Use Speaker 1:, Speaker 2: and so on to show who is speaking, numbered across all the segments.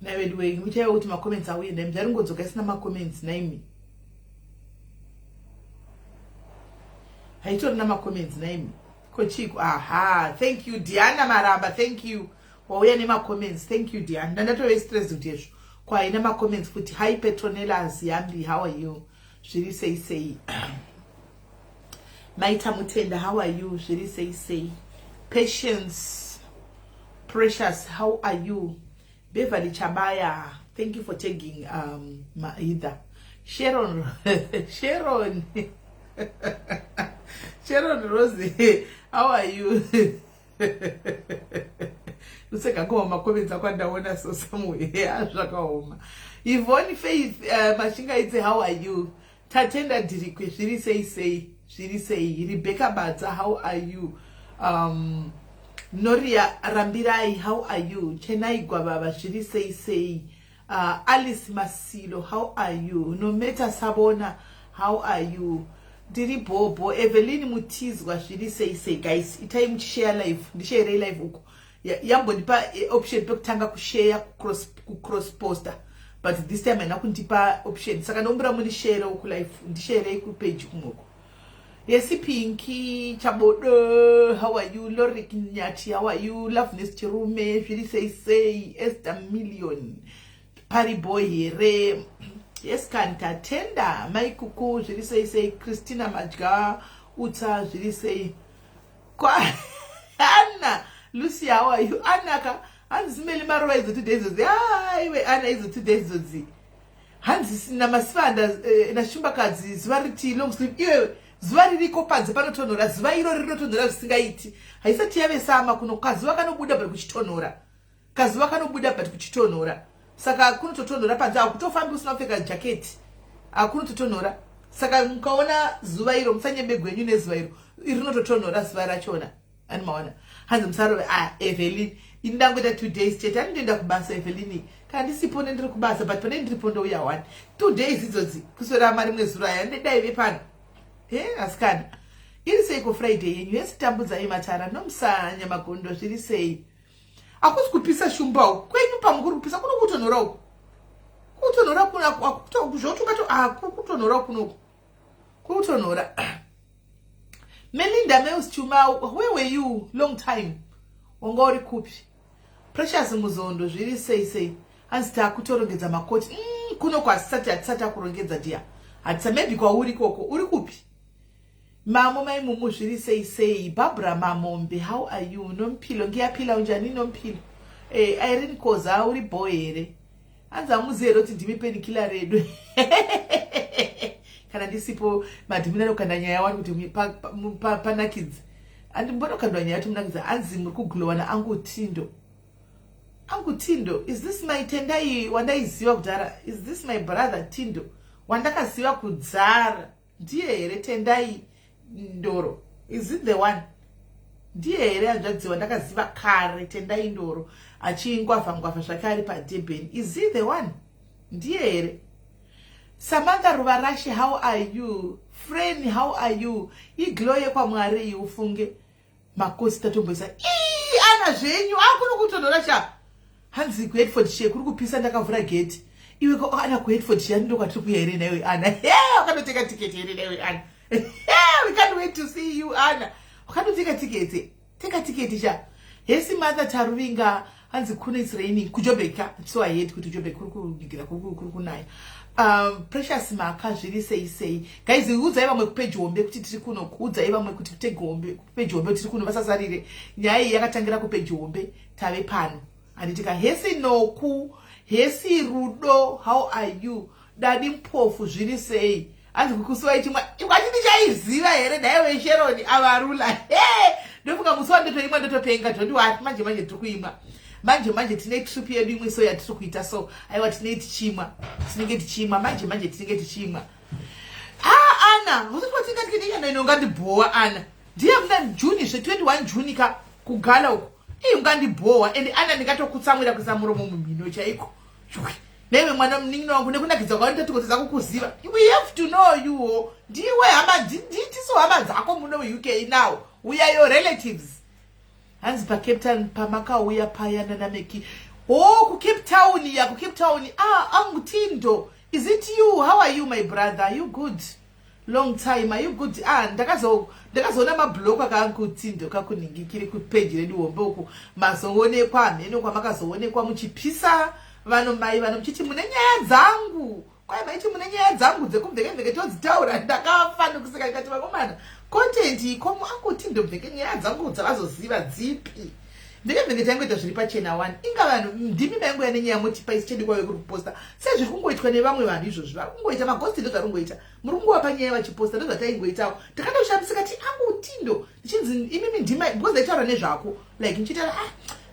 Speaker 1: nawedu muchaiva kuti macomments auye naimi ndaringodzoka isina macomments naimi haitorina macomments naimi kochiko aha thank you Diana Maramba thank you wauya nemacomments thank you Diana ndandatove stress kuti izvo kwaina macomments kuti hi Petronella Ziyambi how are you zviri sei Maita Mutenda how are you zviri sei Patience Precious how are you Beverly Chabaya thank you for tagging Maida Sharon Sharon Rose how are you usekakoma comments akwandaona so somewhere zvakaoma Yvonne Faith Mashinga ite how are you Tatenda Dirikwe zviri sei Rebecca Badza how are you Noria Rambirai how are you Chenai Gwababa zviri sei Alice Masilo how are you Nometa Sabona how are you Diri Bobo Evelyn Mutizwa zviri sei guys itai muchishare live ndishare live uko yambondipa option pekutanga kushare cross poster but this time haina kundipa option saka ndombura munishare uku live ndishare ku page kumoko Yesi Pinky Chabodo how are you Lorik Nyati how are you Loveness Chirume zviri sei Esther Million Pari Boy here Yes Kanta Tenda Maikuku zviri sei Christina Majga Uta zviri sei kwa Anna Lucy how are you Anaka hanzi simeli maruva izo 2 days zozi iwe Anna izo 2 days zozi hanzi sina masifanda nashumbakadzi zuva riti long sleep iwe zuva ririko panze panotonhora zuva iro rinotonhora zvisingaiti haisati yave sama kuno kazuva kanobuda bati kuchitonhora kazuva kanobuda bati kuchitonhora saka kunototonhora panze akutofambi usina kupfeka jaketi akunototonhora saka mukaona zuva iro musanyembe gwenyu nezuva iro rinototonhora zuva rachona animaona hanzi musarove Evelyn indangoita 2 days chete andoenda kubasa Evelyn kana ndisipo ndiri kubasa but pane ndiripo ndouya 1 2 days idzodzi kuswera mari mwezuro aya ndedaive pano asikana iri seiko Friday yenyu yesitambudzai matara nomusanya magondo zviri sei akusi kupisa shumba uku kwenyu pamukuri kupisa kuno kutonhora uku kutonhora kuno zvotungato kutonhora kuno kutonhora Melinda Meus Chuma where were you long time wanga uri kupi Precious Muzondo zviri sei hanzi takutorongedza makoti kuno kwasati hatisati kurongedza dia hatisa maybe kwauri koko uri kupi Mamo maimumu zviri sei Barbara Mamombe how are you Nompilo ngiyapila unjani Nompilo Irene Koza uri boy here hanzi amuzero kuti ndimi penikila redu kana ndisipo madhimina nokanda nyaya wani kuti panakidzi andimbona kandwa nyaya kuti munakidzi hanzi muri kuglowana Angutindo is this my Tendai wandaiziva kudhara is this my brother Tindo wandakaziva kudzara ndiye here Tendai Ndoro is it the one ndiye here anzvadziwa ndakaziva kare Tendai Ndoro achingwavha zvakare paDurban is it the one ndiye here Samantha Ruvarashi how are you Friend how are you igloye kwaMwari ufunge makosi tatomboisa ana zvenyu akuno kutonhora cha hanzi kuHedfordshire kuri kupisa ndakavhura gate iwe ko ana kuHedfordshire ndo kwatiri kuya here nayo Ana wakatoteka ticket here nayo Ana we can't wait to see you Ana wakatoteka ticket teka ticket cha Hesi Mother Taruvinga hanzi kuna it's raining kujobeka so I hate kuti jobeka kuri kunigira kuri kunaya Precious Maka zviri sei guys udzai vamwe kupage hombe kuti tiri kuno udzai vamwe kuti kutege hombe kupage hombe tiri kuno vasasarire nyaya yakatangira kupage hombe tave pano anditika Hesi Noku Hesi Rudo how are you Dadi Mpofu zviri sei anzi kukusiwa ichimwa ikati ndichaiziva here daiwe Sheroni avarula ndofunga musi wandotoimwa ndotopenga toti wati manje tiri kuimwa manje tine trip yedu imwe so yatiri kuita so aiwa tine tichimwa tinenge tichimwa manje tinenge tichimwa Ana usitwa tinga tikenya inonga ndibhowa Ana ndiye mna June 21 June ka kugala uko ungandibhowa and Ana ndikatokutsamwira kusamuromo mumino chaiko newe mwana mningi wangu nekunakidza kwauri tatikodzeza kukuziva we have to know you ndiwe hama nditiso hama dzako muno UK now we are your relatives hanzi pa Cape Town pamakauya paya nanameki Oh, ku Cape Town, yeah, ku Cape Town. Angutindo. Is it you? How are you, my brother? You good? Long time. Are you good? Ndakazona mablog akangutindo kakuningikiri ku page redu womboku. Mazoonekwa meno kwa makazoonekwa muchipisa vano mai vano mchiti mune nyaya dzangu. Kwai maiti mune nyaya dzangu dzekubveke todzitaura ndakafana kusika ikati vakomana. Content ikomo angutindo bveke nyaya dzangu dzavazoziva dzipi. Ndikabvenge tangoita zviri pachena 1 inga vanhu ndimi vangu yane nyaya motipaisi chedi kwawe kuri kuposta sezvi kungoitwa nevamwe vanhu izvozvo vari kungoita maghosti ndozvarungoita muri kungova nyaya vachiposta ndozvataingoitawo takandoshamisa kati angutindo ndichinzi imimi ndima because ndaitaura nezvako like ndichitaura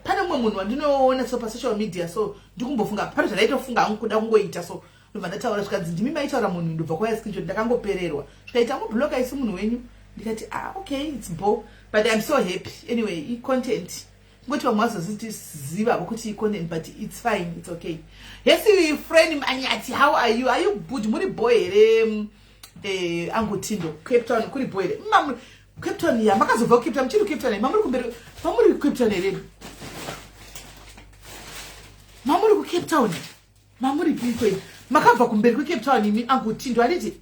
Speaker 1: pane mumwe munhu wandinoona so pasocial media so ndikumbofunga pane zvandaitofunga hangu kuda kungoita so ndobva ndataura zvikanzi ndimi maitaura munhu ndobva kwaya screenshot ndakangopererwa zvikaita mubloga isi munhu wenyu ndikati okay it's bo but I'm so happy anyway i-content What you must ziva ukuthi content but it's fine, it's okay. Yes, you friend Anyati, how are you? Are you good? Muri boy angutindo Cape Town kuri boy. Mam Cape Town ya makazova Cape Town chiru Cape Town. Mamuri Cape Town ere. Mamuri ku Cape Town. Mamuri kwiko. Makabva kumberi ku Cape Town imi angutindo aliti.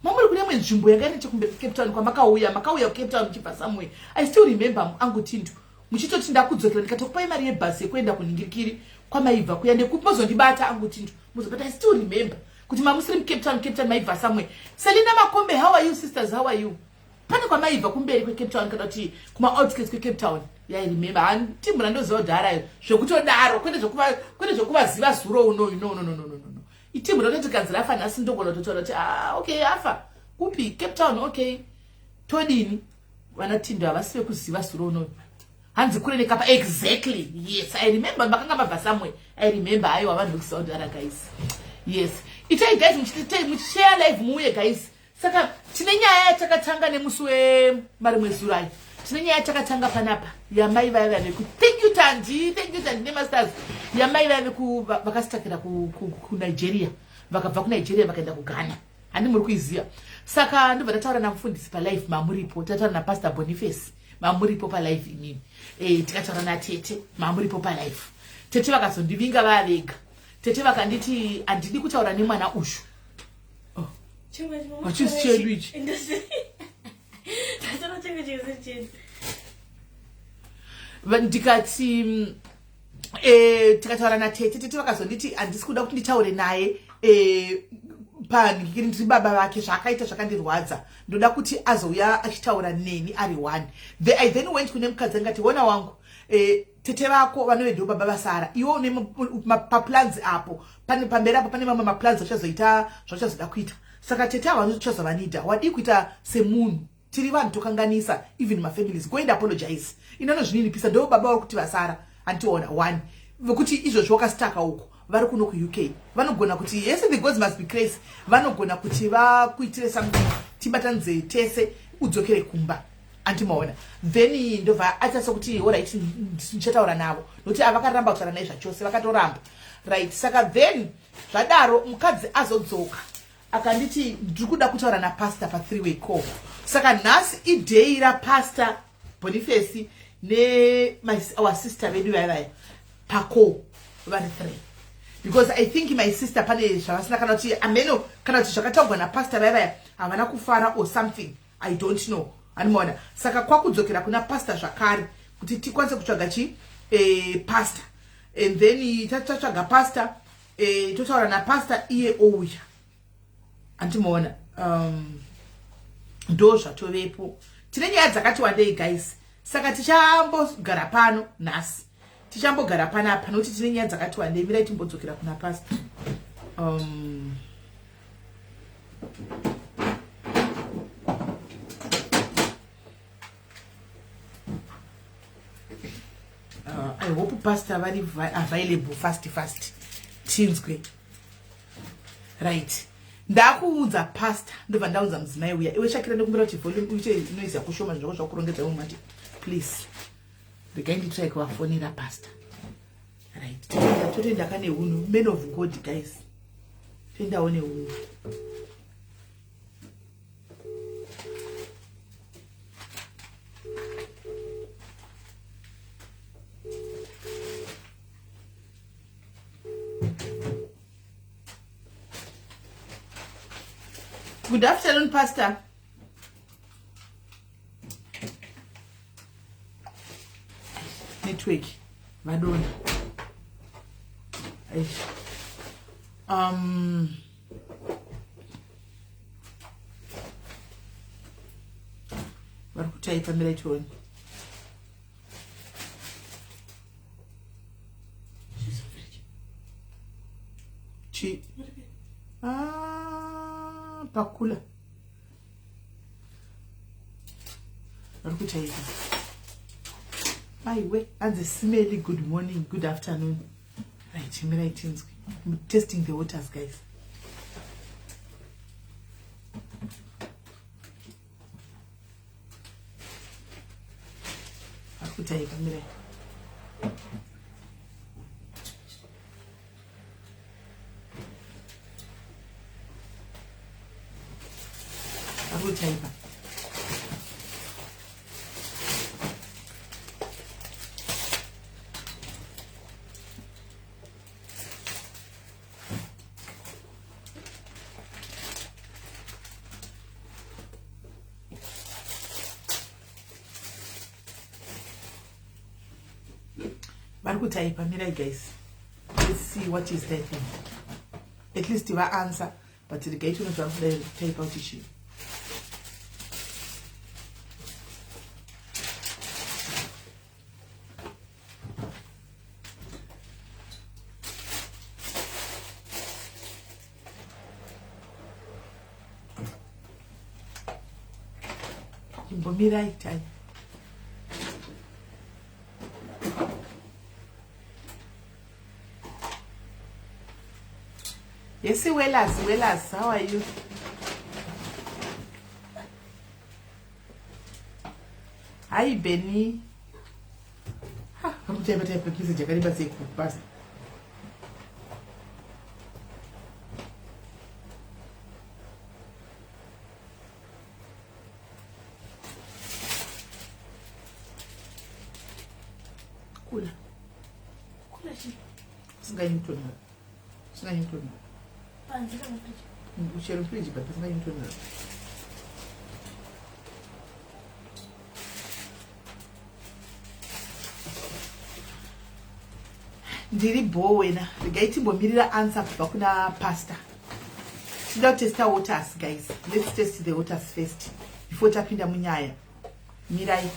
Speaker 1: Mamuri kune mwe nzvimbo yakane chekumberi Cape Town kwa makauya ku Cape Town chibva somewhere. I still remember angutindo. Muchitoti ndakudzokera ndikatokupai mari yebhasi yekuenda kuningirikiri kwamaibva kuyande kupozondibata angutindo muzobata I still remember kuti mamuslim Cape Town maibva somewhere. Selina Makombe, how are you sisters, how are you? Pane kwamaibva kumberi kwe Cape Town kana kuti kuma outskirts kwe Cape Town. Yeah, I remember anti murandozva dhara zvekutodaro kwende zvokuva ziva zuro no. Itimu rototi kanzi rafa nhasi ndogona kutotaura kuti okay afa kupi Cape Town okay todini vanatindo havasive kuziva zuro no. Hanzi kure nekapa exactly. Yes, I remember makanga mabva somewhere. I remember ayo vanhu vekusaundi ara guys. Yes. Itai guys muchishare live muye guys. Saka tine nyaya yatakatanga nemusi wemari mwezi July. Tine nyaya yatakatanga panapa. Yamai vaya veku. Thank you Tanji nemasters. Yamai vaya vakasitakira ku Nigeria. Vakabva ku Nigeria vakaenda ku Ghana. Handi muri kuiziva. Saka ndobva ndataura namufundisi pa live mamuripo. Tataura na Pastor Boniface. Mamuripo pa live inini. Tikataura na Tete mamuripo pa live. Tete vakazondivinga vavega. Tete vakanditi andidi kutaura nemwana ushu. Wachisi chedu ichi. Ndikati tikataura na Tete vakazonditi andisi kuda kuti nditaure naye ndiri baba vake zvakaita zvakandirwadza ndoda kuti azouya achitaura neni ari one. I then went kune mukadzi angati wona wangu tete vako vanovedho baba vasara iwo une maplans apo pamberi apo pane mamwe maplans achazoita zvachazoda kuita saka tete ava vanochazovanida wadi kuita semunhu tiri vanhu tokanganisa even mafamilies go and apologize inono zvininipisa ndo baba vari kuti vasara antiona one vekuti izvozvo wakasitaka uko vari kuno ku UK vanogona kuti yes the gods must be crazy vanogona kuti vakuitire something tibatanze tese udzokere kumba antimaona then ndobva atasa kuti alright ndichataura navo nokuti avakaramba kutaura naye zvachose vakatoramba right. Saka then zvadaro mukadzi azodzoka akanditi ndiri kuda kutaura napastor pa 3-way call. Saka nhasi idei rapastor Boniface our sister vedu vaya pako vari 3 because I think my sister pane zvavasina kana kuti ameno kana kuti zvakataurwa napastor vaya havana kufara or something I don't know animona. Saka kwakudzokera kuna pastor zvakare kuti tikwanise kutsvaga pastor and then tatsvaga pastor totaura napastor iye ouya antimaona ndo zvatovepo. Tine nyaya dzakati wandei guys. Saka tichambogara pano nhasi tichambogara panapa nokuti tine nyaya dzakati wandei. Mirai timbodzokera kuna pastor. I hope pastor vari available fast tinzwe right. Ndakuudza pastor ndobva ndaudza mudzimai uya iwe shakira ndikumbira kuti volume uite noise yakushoma zvako zvakurongedza mumati please regai nditrai kuvafonera pastor right. Totoenda kane hunhu men of God guys toendawo nehunhu. Good afternoon, Pastor. Network. Madonna. Varikutaipa miletoni. Pakula. Varikutaipa. Aiwe, and the smelly good morning, good afternoon. Right, I'm testing the waters, guys. Varikutaipa mire. Varikutaipa. Varikutaipa mira, guys. Let's see what is that thing. At least if I answer, but the gate will not type out issue. Mira time. Yes, Wellas, how are you? Hi, Benny. I'm going to kiss a Jacariba say pass. Cool. Singayin to know. We shall preach, but it's not into that. Ndiri Bowena, the gate will mirror answer Bakuna Pastor. Don't test our waters, guys. Let's test the waters first before tapping the Munyaya. Mirai.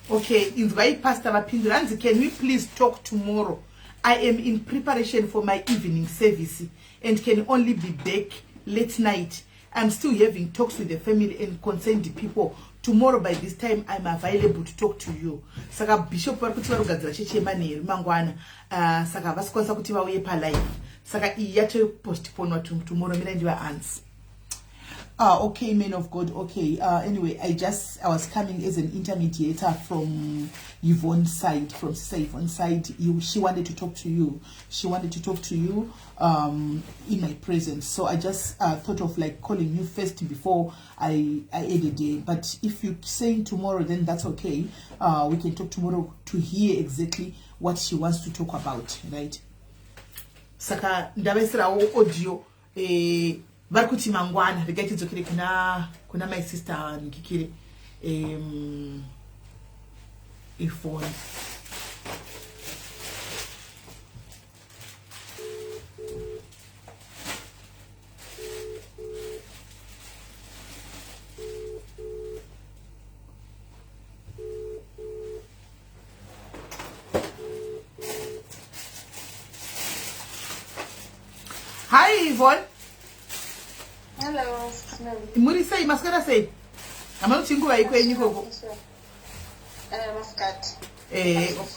Speaker 1: Okay, in Pastor Mapinduranzi, can we please talk tomorrow? I am in preparation for my evening service and can only be back late night. I'm still having talks with the family and concerned people. Tomorrow by this time, I'm available to talk to you. Saka Bishop Warkuti Warugazira Cheche Mani Mangwana. Saka Vaskonsa Kutiwa Uyepa live. Saka Iyate postpone tomorrow. Mina ndiwa answer. Okay, men of God. Okay. Anyway, I was coming as an intermediator from Yvonne's side, from Sister Yvonne's side. She wanted to talk to you. She wanted to talk to you in my presence. So I just thought of like calling you first before I added it. But if you're saying tomorrow, then that's okay. We can talk tomorrow to hear exactly what she wants to talk about, right? Saka ndabesera audio Barkuti Mangwana, the get it okay kuna my sister Nkikiri phone. Hi Yvonne.
Speaker 2: Hello.
Speaker 1: Muri say maskara say. Ama chingu wa iko enyi koko.
Speaker 2: Muscat.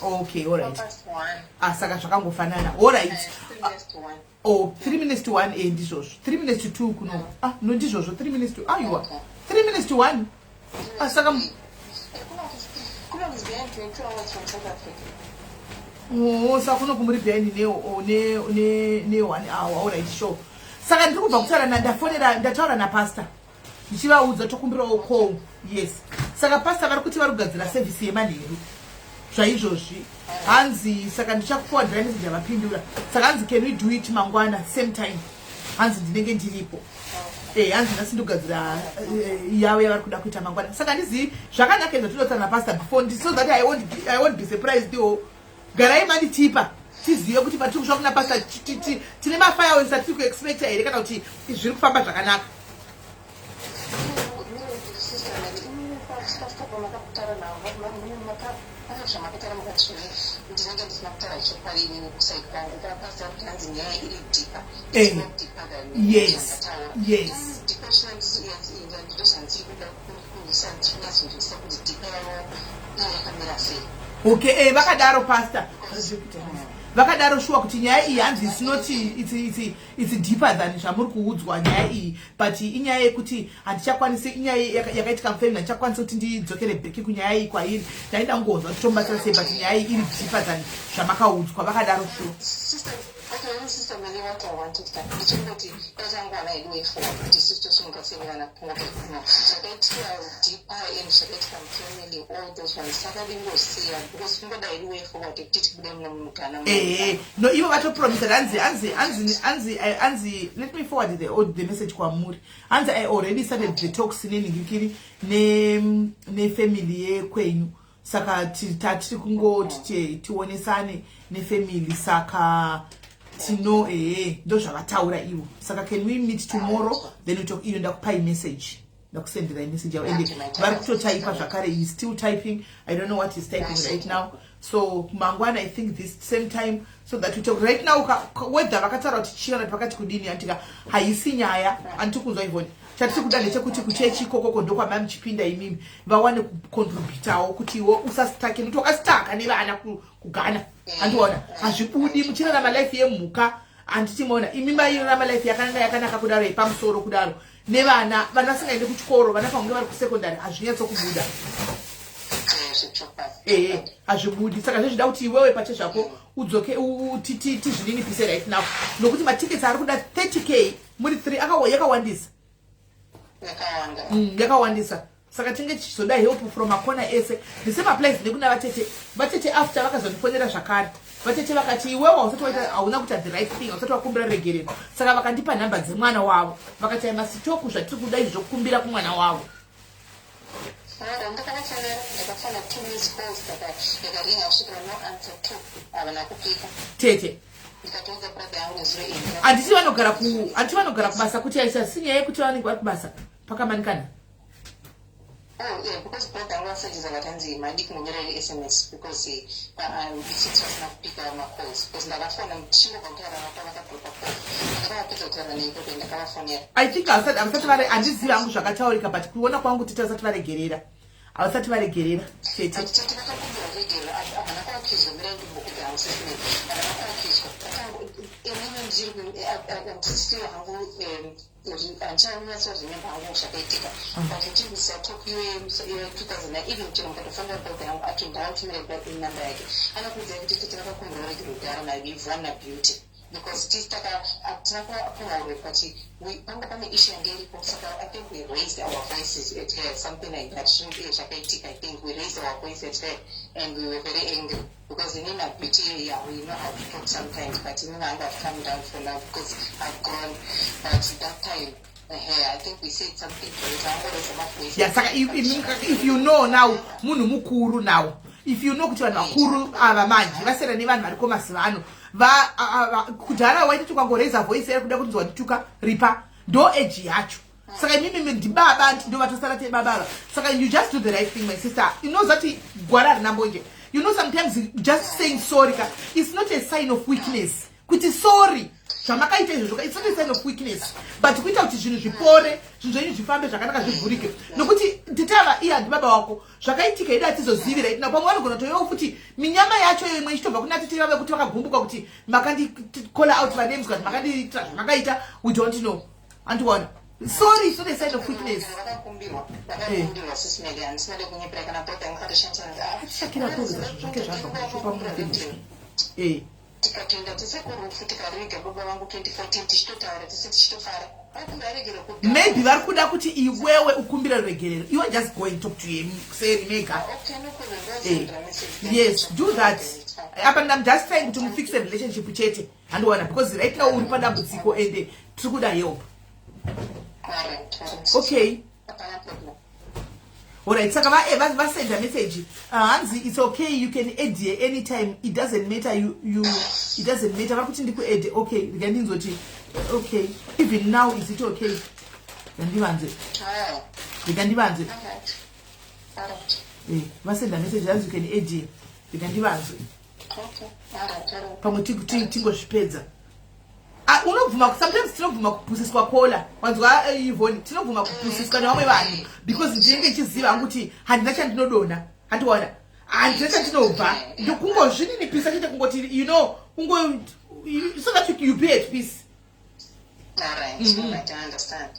Speaker 1: Okay, all right.
Speaker 2: Saka
Speaker 1: chakango fanana. All right.
Speaker 2: 3 minutes to 1.
Speaker 1: Oh, 3 minutes to 1 ndizozo. 3 minutes to 2 kuno. No ndizozo 3 minutes to you are. 3 minutes to 1. Saka
Speaker 2: Kuna behind 22 hours from South Africa.
Speaker 1: Oh, sakuno kumuri behind ne 1 hour. All right, sure. Saka ndikubva kutaura na ndafonera ndataura na pastor. ndichivaudza tokumbirawo call. Yes, saka pastor vari kuti vari kugadzira service yemanheru zvaizvozvi. Hanzi saka ndichakuforwardira message yavapindura. Saka hanzi can we do it mangwana same time. Hanzi ndinenge ndiripo. Hanzi nhasi ndogadzira yavo yavari kuda kuita mangwana. Saka ndizivi zvakanaka izvo tinotaura napastor before, so that I won't be surprised. Garai manditipa tizive kuti patiri kusvika kuna pastor tine mafireworks atiri kuexpecta here kana kuti zviri kufamba zvakanaka. Yes. Okay, vakadaro pastor. Vakadaro sure kuti nyaya iyi hanzi it's deeper than zvamuri kuudzwa nyaya iyi, but inyaya yekuti handichakwanisi, inyaya yakaitika mufamily handichakwanisi kuti ndidzokere bheki kunyaya iyi kwairi. Ndaida kungonzwa kuti tomubatsira sei, but nyaya iyi iri deeper than zvamakaudzwa. Vakadaro sure.
Speaker 2: Okay, sister, many what I wanted to do. Because I'm going to wait for the sisters who got seven and a quarter. So that's deeper in so that family, all those ones. Saturday was see because I'm going to wait for what they teach them.
Speaker 1: No, even what you promised, Anzi, let me forward the message kwa Muri. Anzi, I already started the talks in ne family kwenyu. Saka tiri kungo tionesane ne family saka tino ndo zvavataura ivo. Saka can we meet tomorrow, then we talk. Iyo ndakupai message, ndakusendera message yavo ende vari kutotaipa zvakare. He's still typing. I don't know what he's typing right now. So mangwana, I think this same time, so that we talk right now. Whether vakataura kuti chingana pakati kudini antika haisi nyaya antikunzwa ivoni. Chatiri kuda ndechekuti kuchechi kokoko ndokwa mami chipinda imimi vawane kucontributawo kuti iwo usastake kuti wakastaka nevana kugana. Andiona hazvibudi muchirarama life yemhuka. Anditimaona imimba irarama life yakanaka kudaro yepamusoro kudaro nevana vasingaende kuchikoro, vana pange vari kusekondari hazvinyatsokubuda. Hazvibudi. Saka zvezvida kuti iwewe pache zvako udzoke tizvininipise right now, nokuti matiketi ari kuda 30k muri 3 yakawandisa. Yakawandisa. Saka tinge chizoda help from akona ese. The same applies nekuna vatete after vakazondifonera zvakare. Vatete vakati iwewe usati waita hauna kuita the right thing, usati wakumbira regerero. Saka vakandipa nhamba dzemwana wavo. Vakati masitoku zvatiri kuda izvo kumbira kumwana wavo. Tete. Anditi vanogara kubasa kuti aisa sinyaya yekuti vanenge vari kubasa pakamanikana.
Speaker 2: Oh yeah, because brother said that Anzi my dick munyorele SMS because it's just not pick up my calls because na phone I'm sure kontara
Speaker 1: I think avasati vari andizivi hangu zvakataurika, but kuona kwangu titi vasati varegerera. Avasati varegerera tete.
Speaker 2: Because this I think we raised our voices at her, something like that. I think we raised our voices at her and we were very angry because in our beauty, we know how to talk sometimes, but in our have come down for now because I've grown. But that time, I think we said something to it.
Speaker 1: Yes, if you know now, munu mukuru now. If you know kuti vanhu vakuru ava manje vasera nevanhu vari komasivano kudhara waiti tukangoreza voice yari kuda kunzwa ndituka ripa ndo age yacho. Saka mimi ndibaba ndo vatosara tebabara. Saka you just do the right thing, my sister. You know zati gwara rinambonje. You know sometimes just saying sorry it's not a sign of weakness. Kuti sorry zvamakaita izvozvo it's not a sign of weakness, but kuita kuti zvinhu zvipore, zvinhu zvenyu zvifambe zvakanaka zvivhurike. Nokuti nditava iye handibaba wako zvakaitika ida atizozivi right now. Pamwe vanogona toyewo kuti minyama yacho imwe ichitobva kuna titi vave kuti vakagumbuka kuti makandicall out my names, kuti makandiita zvamakaita, we don't know. Andiwana sorry, it's not a sign of weakness. maybe vari kuda kuti iwewe ukumbira ruregerero. You are just going to talk to him, say Mega. Yes, do that. But I'm just trying to fix the relationship with Chete and one, because right now we find out and true help. Okay. Alright, so I send a message. Hansi, it's okay, you can add here anytime. It doesn't matter, it doesn't matter. Okay, okay. Even now, is it okay? I send a message as you can add here. You can give us. Sometimes tinovuma kupusiswa kola wanzwa Yvonne tinovuma kupusiswa nevamwe vanhu because ndinenge ndichiziva kuti handina chandinodona handiona handina chandinobva ndokungozvininipisa chete kungoti you know so that you be at peace.
Speaker 2: Alright, I understand.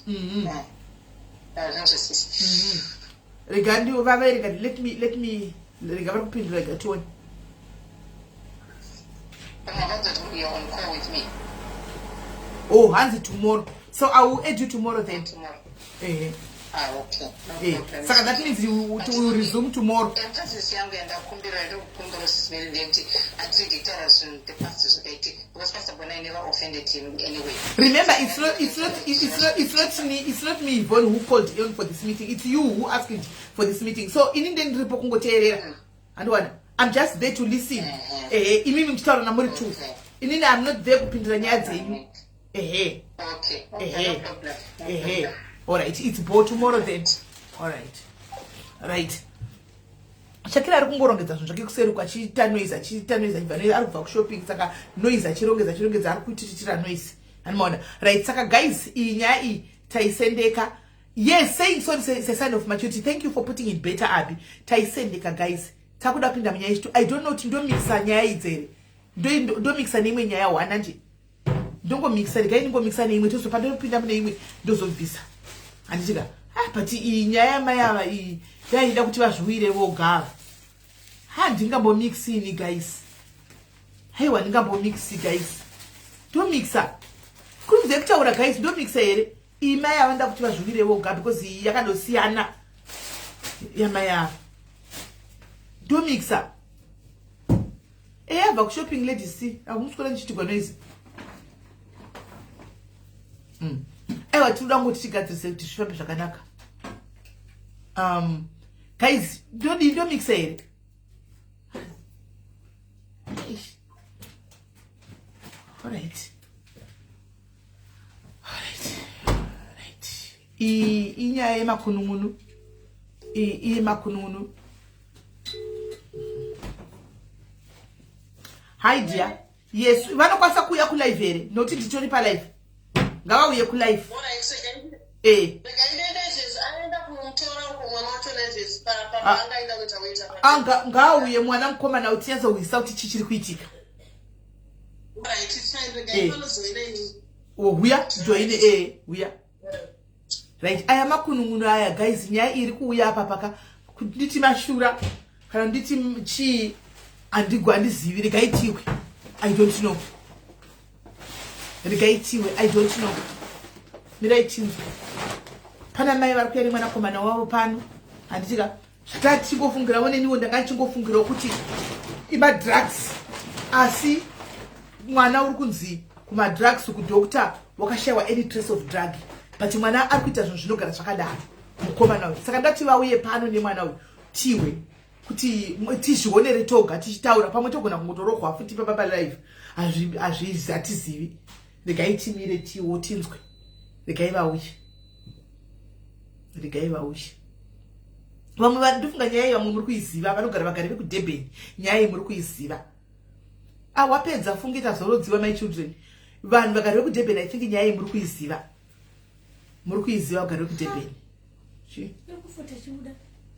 Speaker 1: Regarding let me regarding kupindura gatoni.
Speaker 2: You're on call with me.
Speaker 1: Oh, Hansi, tomorrow. So I will add you tomorrow then.
Speaker 2: Tomorrow.
Speaker 1: Okay.
Speaker 2: No problem.
Speaker 1: So that means you will resume tomorrow.
Speaker 2: Emphasis younger and because Pastor Bonai never offended him anyway.
Speaker 1: Remember, it's not me, Yvonne, who called in for this meeting. It's you who asked for this meeting. So in Indian Repokungo Terra and one, I'm just there to listen. I'm not there to pinch.
Speaker 2: Okay. No problem.
Speaker 1: Alright, it's both tomorrow then. Alright. Shakira ari kungorongedza zvinhu zvake kuseruka achiita noise ibva ari kubva kushopping saka noise achirongedza ari kuitichitira noise anomaona right. Saka guys, iyi nyaya iyi taisendeka. Yes, saying sorry is a sign of maturity. Thank you for putting it better, Abby. Taisendeka guys, takuda pinda munyaya ichi. I don't know kuti ndomikisa nyaya idzi here, ndomikisa neimwe nyaya wana nje, ndongomikisa regai ndingomikisa neimwe tozopa ndopinda mune imwe ndozobvisa handitika but iyi nyaya mayava iyi yaida kuti vazviwire voga. Handingambomixini guys, haiwa ndingambomixi guys, ndomikisa kunze kutaura guys, ndomikisa here iyi mayava nda kuti vazviwire voga because iyi yakandosiyana yamayava ndomikisa. Eyabva kushopping ladies see akumuswera ndichitigwa noise. Aiwa tinoda ngoti tigadzirise kuti zvifambe zvakanaka. Guys, ndo mixa here. Alright. Inyaya yemakunununu. Makununu. Hi dear. Yes, vanokwanisa kuuya kulive here. Noti ndichori palive. Ngavauye kulive. Ngauye mwana mukomana utianza uisa kuti chichiri kuitika. Uya join uya. Right, aya makunununu aya guys, nyaya iri kuuya apa paka nditi mashura kana nditi chi andigwa ndizivire gaitiwe. I don't know. Rigaitiwe, I don't know. Miraitinwe. Pana mai vari kuya mwana komana wavo pano. Handitika zvitati ngofungira wone niwo ndakachingofungira kuti ima drugs. Asi mwana uri kunzi kuma drugs ku doctor wakashaiwa any trace of drug. But mwana ari kuita zvinhu zvinogara zvakadaro. Mukomana uyu. Saka ndati vauye pano nemwana uyu. Tiwe kuti tizvionere toga tichitaura pamwe togona kungotorogwa futi papa live. Azvizi atizivi. Regaitimire tiwo tinzwe. Regai vauye. Vamwe vandofunga nyaya iyi vamwe muri kuiziva, vanogara vagari vekudurban nyaya iyi muri kuiziva. Wapedza fungita zorodziwa my children. Vanhu vagari vekudurban I think nyaya iyi muri kuiziva. Muri kuiziva vagari vekudurban.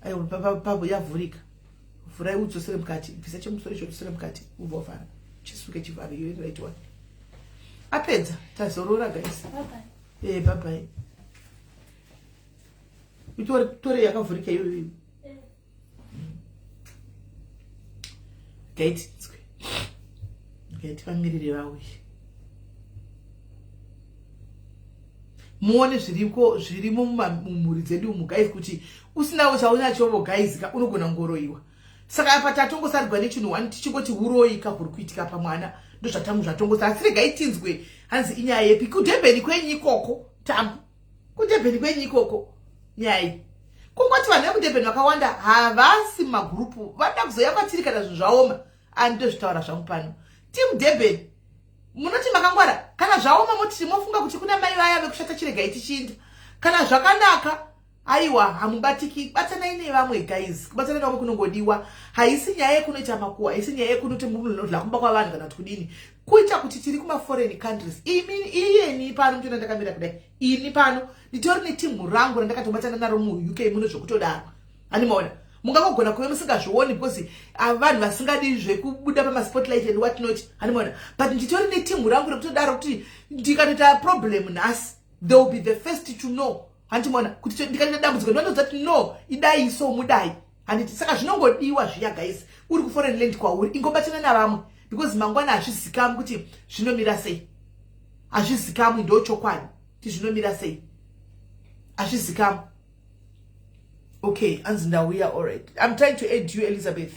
Speaker 1: Aiwa pabo yavhurika. Vhurai udzosere mukati, bvisa chemusoro icho udzosere mukati, ubva wafara. Chisuke chivharo you right one. Apedza tazorora guys. Bye bye. Tore yakavhurika iyoyo. Gate. Vamirire vauye. muone zvirimo mumhuri dzedu umu guys, kuti usinawo chaunachovo guys unogona ngoroiwa. Saka apa tatongosarigwa nechinhu 1 tichingoti uroyika kuri kuitika pamwana ndozvatangu zvatongosa. Asi regai tinzwe hanzi inyaya yepi kudhebheni kwenyu ikoko tambu, kudhebheni kwenyu ikoko nyai kungoti vanhu vekudhebheni vakawanda havasi magurupu vanoda kuzoya kwatiri kana zvinhu zvaoma. Andozvitaura zvangu pano timu dhebheni munoti makangwara kana zvaoma moti mofunga kuti kuna mai vaya vekushata chiregai tichinda kana zvakanaka. Aiwa hamubatiki, batanai nevamwe guys. Kubatana navo kunongodiwa. Haisi nyaya yekunoita makuwa, haisi nyaya yekunoti munhu unodla kumba kwavanhu kana kudini. Kuita kuti tiri kuma foreign countries. Iyeni pano mtona ndakamira kudai. Ini pano nditori netimu rangu randakatobatana naro mu UK muno zvokutodaro. Animaona. Mungangogona kuve musingazvioni because vanhu vasingadi zvekubuda pama spotlight and what not. Animaona. But nditori netimu rangu rekutodaro kuti ndikatoita problem nhasi, they will be the first to know. Handimona kuti ndikaita dambudziko ndinoudza kuti no idai so mudai. Handiti saka zvinongodiwa zviya guys. Uri ku foreign land kwauri ingobatana navamwe because mangwana hazvizikamu kuti zvinomira sei. Hazvizikamu ndo chokwadi kuti zvinomira sei. Hazvizikamu. Okay, anzi ndauya alright. I'm trying to aid you Elizabeth.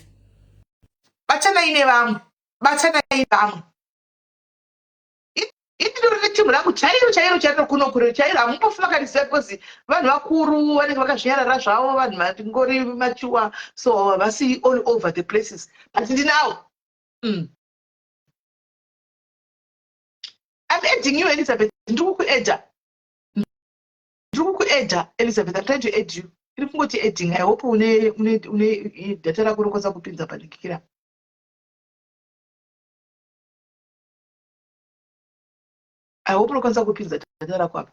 Speaker 1: Batana ine vamwe. Batana ine vamwe. Timu rangu chairo kunokure chairo hamumbofumakanisira because vanhu vakuru vanenge vakazviyarara zvavo vanhu vatingori machuwa so vasi all over the places but ndinawo. I'm aiding you Elizabeth. Ndikukuedha Elizabeth. I'm trying to aid you. Iri kungoti aiding. I hope une data rako rinokwanisa kupinza pandikira. I hope unokwanisa kupinza data rako apa.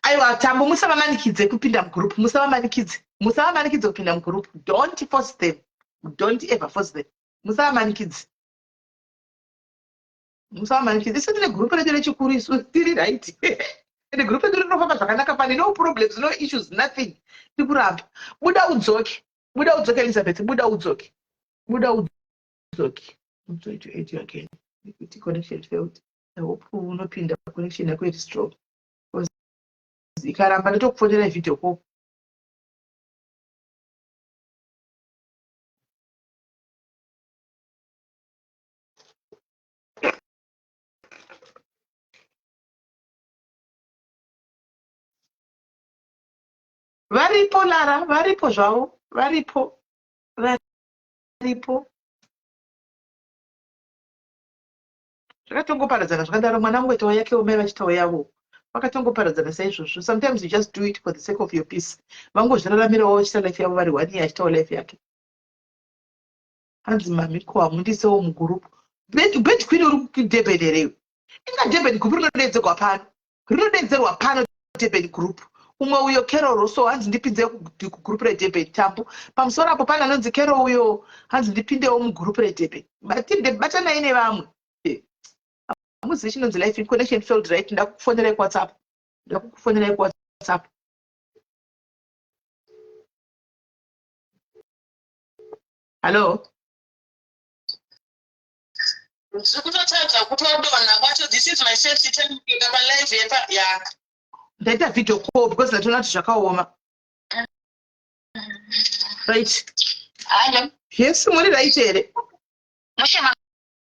Speaker 1: Aiwa tambo musavamanikidze kupinda mugroup. Musavamanikidze kupinda mugroup. Don't force them. Don't ever force them. Musavamanikidze. Isi ndine group redu rechikuru isu tiri right. And the group redu rinofamba zvakanaka pane no problems, no issues, nothing. Tikuramba. Buda udzoke Elizabeth. Buda udzoke. I'm trying to aid you again. The connection failed. I hope unopinda connection yako iri strong. Ikaramba ndotokufondera video call. Varipo Lara, varipo zvavo, varipo. Zvakatongoparadzana zvakadaro mwana mungwetawo yake omai vachitawo yavo. Vakatongoparadzana saizvozvo. Sometimes you just do it for the sake of your peace. Vangozviraramirawo vachita life yavo vari one year achitawo life yake. Hanzi mami ko hamundisewo mugurupu. Bet queen uri kudhebheni here. Inga dhebheni group rinodedzerwa pano dhebheni group. Umwe uyo Carol so hanzi ndipinze kugroup redhebheni tambo. Pamusoro apo pana anonzi Carol uyo hanzi ndipindewo mugroup redhebheni. Batana ine vamwe. Hamuzivi chinonzi life connection failed right. Ndakukufonera WhatsApp. Hello.
Speaker 2: This is my safety time. Yeah.
Speaker 1: Ndaita video call because natona kuti zvakaoma. Right.
Speaker 2: Hello.
Speaker 1: Yes, muri right here.
Speaker 2: Mushema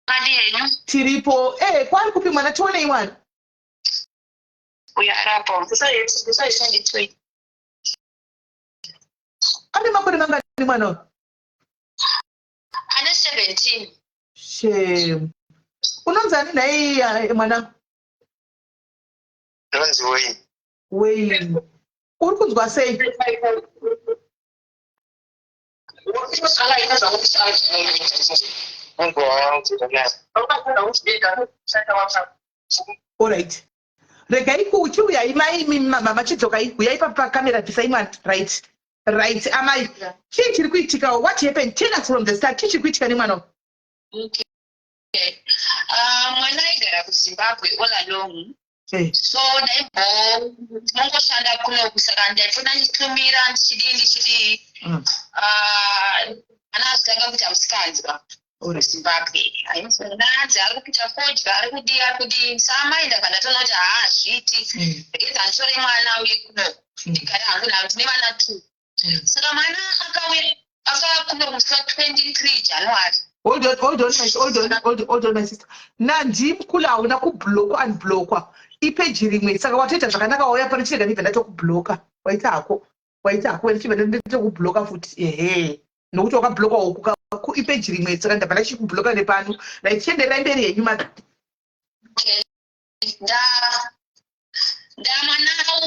Speaker 2: ngadi yenyu.
Speaker 1: Tiripo. Kwari kupi mwana tione iwana.
Speaker 2: Uya arapo. Kusa send it to you.
Speaker 1: Ane makore mangani mwana?
Speaker 2: Ana 17.
Speaker 1: Shame. Unonzani naye mwana?
Speaker 2: Donzi
Speaker 1: Wei. Uri kunzwa sei? Alright. Regai kuchiuya imai mama chidzoka uyai pa camera tisaimwa right. Right. Amai. Chii chiri kuitika? What happened? Tell us from the start. Chii chiri kuitika nemwana?
Speaker 2: Okay. Mwana igara kuZimbabwe all along. So ndinongoshanda kuno kusaka ndaifona ndichitumira ndichidii ana azitanga kuti amusikanzwa Zimbabwe ainzonanzi ari kupita fodya ari kudii samaenda pandatoona kuti haazviti rega nditore mwana uye kuno ndigare hangu navo ndine vana 2 saka mwana akakuno musi wa23 January.
Speaker 1: Hold on, my sister. Ndimukulu hauna kubhlokwa unbhlokwa ipeji rimwe saka watoita zvakanaka wauya pano chirega ndibva ndatokubhloka waita hako ndichibva ndatokubhloka futi nokuti wakabhlokwa uku ipeji rimwe saka ndabva ndachikubhloka nepano chienderai mberi henyu
Speaker 2: mwana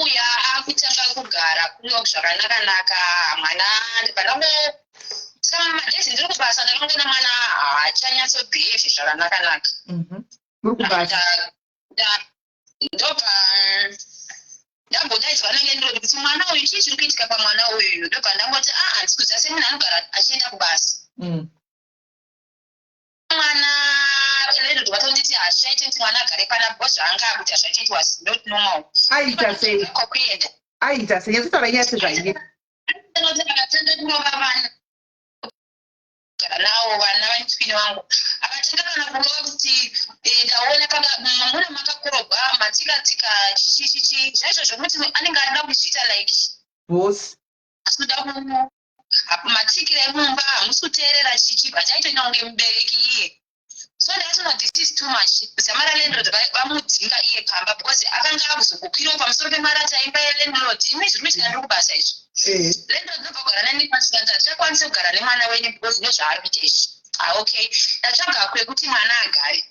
Speaker 2: uya akutanga kugara kuno zvakanaka mwana madhezi ndiri kubasa ndakangoona mwana haachanyatsobhihevhi zvakanaka ndobva ndambodaidzwa nenge ndinoti kuti mwana uyu chii chiri kuitika pamwana uyu ndobva ndangoti handisi kuziva semunhu anogara achienda kubasa mwana lendo vatonditi hazvichaite kuti mwana agare pana because zvaanga kuti hazvachaiti was not normal
Speaker 1: aita sei yasitaura nyasi zvainge
Speaker 2: akatanga kurova vana nawo vana vanitwini vangu akatanga kana kurova kuti ndaona muna makakorobwa matsikatsika chichichichi zvaizvo zvokuti anenge arida kuzviita like
Speaker 1: bosi
Speaker 2: asi kuda matsikiro emumba hamusi kuteerera chichibva chaitoita kunge mubereki iye so ndakatona this is too much zamara landlord vamudzinga iye pamba because akanga akuzokukwirawo pamusoro pemarata imba yelandlord imi zviri kuitika ndiri kubasa izvi landlord nobva kugara nani pasika ndachakwanisa kugara nemwana wenyu because nezvaari kuita izvi okay ndatsvaga kwekuti mwana agare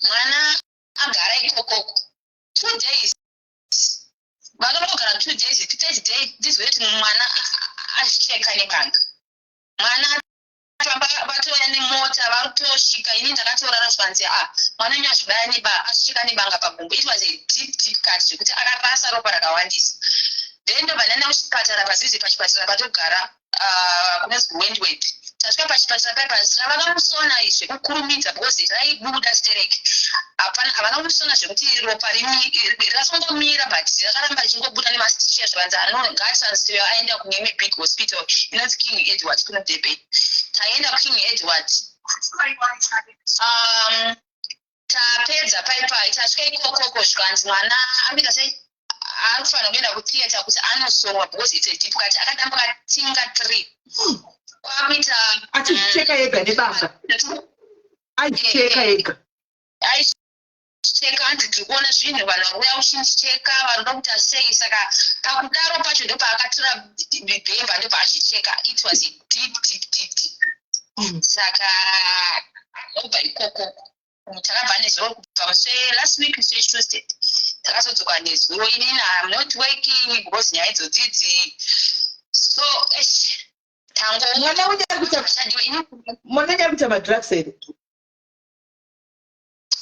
Speaker 2: mwana agara ikokoko 2 days vanongogara 2 days 3rd day ndizwe kuti mwana azvicheka nebanga mwana vatoya nemota varikutosvika ini ndakatorara zvanzi mwana wenyu azvibaya neba asvika nebanga pagumbo it was a deep cut zvekuti akarasa ropa rakawandisa then ndobva ndaenda kuchipatara pazizi pachipatara patogara kunonzi wendwed tasvika pachipatara paipasira vakamusona izve kukurumidza because raibuda stereki havana kumusona zvekuti ropa rakangomira but rakaramba richingobuda nemastitches zvanzi ngaatransiwa aenda kune imwe big hospital inonzi King Edward kuno Durban taenda kuKing Edward tapedza paipai tasvika ikokoko zvikanzi mwana akuita sei anofanira kuenda kutheatre kuti anosonwa because it's a deep cut akadambuka tinga 3 kwakuita
Speaker 1: achicheka yega nebanga aicheka yega
Speaker 2: aicheka hanzi ndiri kuona zvinhu vanhu varuya uchindicheka vanoda kuita sei saka pakudaro pacho ndopaakatora bhemba ndopaachicheka it was a deep saka obva ikoko takabva nezuro kubva muswe last week muswe Tuesday takazodzoka nezuro inini I'm not working because nyaya idzodzidzi so
Speaker 1: mwana unyari kuita madrugs here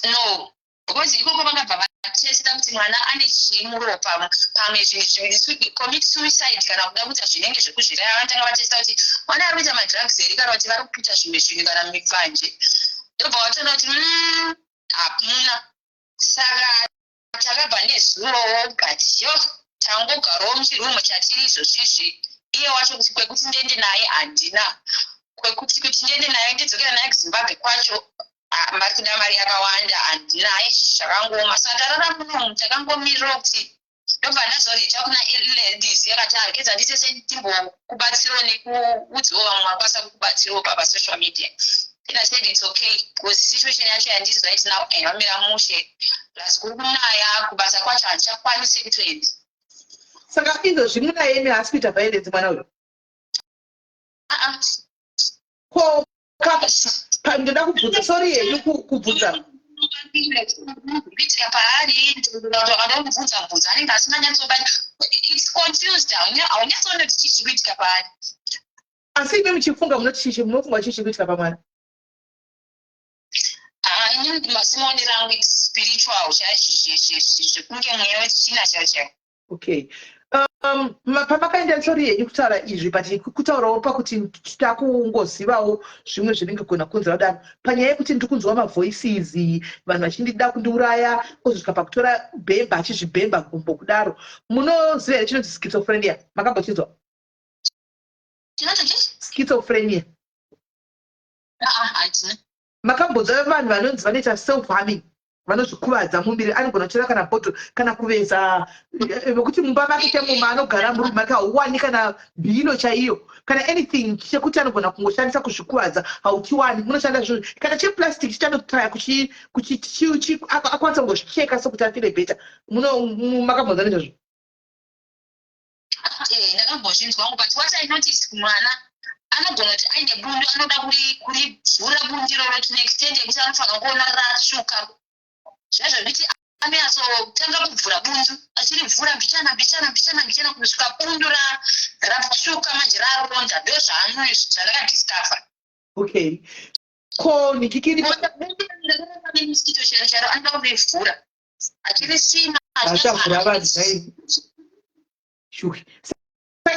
Speaker 2: no because ikoko vakabva vatesta kuti mwana ane chimuropa pamwe zvinhu commit suicide kana kuda kuita zvinenge zvekuzviraya vatanga vatesta kuti mwana ari kuita madrugs here kana kuti vari kuita zvimwe zvinhu kana mipfanje ndobva vatoona kuti hapuna saka takabva nezuro but tangogarawo muchirumu chatiri izvozvizvi iye wacho kwekuti ndiende naye handina kwekuti ndiende naye ndidzokera naye kuZimbabwe kwacho vari kuda mari yakawanda handinaye zvakangoma saka tarara munomu takangomirira kuti ndobva ndazorita kuna ladies yakati agedza ndisese ndimbokubatsirawo nekuudzawo vamwe makwanisa kukubatsirawo pasocial media and I said it's okay because situation yacho yandisi right now ainomira mushe plus kuri kunaya kubasa kwacho handichakwanisi kutoenda
Speaker 1: saka izvozvi munayemi haasi kuita violence mwana uyu ko ndoda kubvunza sori henyu kubvunza
Speaker 2: kuitika paari akandobvunza anenge asinganyatsobata it's confused haunyatsona kuti chii chiri kuitika paari
Speaker 1: asi ime muchifunga munofunga chii chiri kuitika pamwana
Speaker 2: inini masimoni rangu it's spiritual zvekunge mweya wechina chaiwo chaiwo
Speaker 1: okay pamakaenda sori yenyu kutaura izvi but kutaurawo pakuti takungozivawo zvimwe zvinenge kugona kunzwa kudaro panyaya yekuti ndiri kunzwa mavoices vanhu vachindida kundiuraya kozvosvika pakutora bhemba achizvibhemba gumbo kudaro munoziva here chinonzi schizophrenia makambochinzwa schizophrenia makambonzwa vanhu vanonzi vanoita self harming vanozvikuvadza mumiri anogona kutora kana bhoto kana kuveza vekuti mumba make chamuma anogara murume make hauwani kana bhiro chaiyo kana anything chekuti anogona kungoshandisa kuzvikuvadza hauchiwani munoshanda zvinhu kana cheplastic chichanotaya akwanisa kungozvicheka sekuti afile bheta makambonzwa nezvazvo
Speaker 2: ndakambozvinzwangu but what I noticed mwana anogona kuti aine bundu anoda kurivhura bundi iroro to an extent yekuti anofanira kuona rasvuka zvaizvo kuti anyatsotanga kuvhura bundu achirivhura mbichana kusvika bundu rasvuka manje raronda ndo zvarakadiscover.
Speaker 1: Okay, ko nikikiri
Speaker 2: mosquito charo anoda kurivhura achirisima
Speaker 1: achavhura vanhu shuhi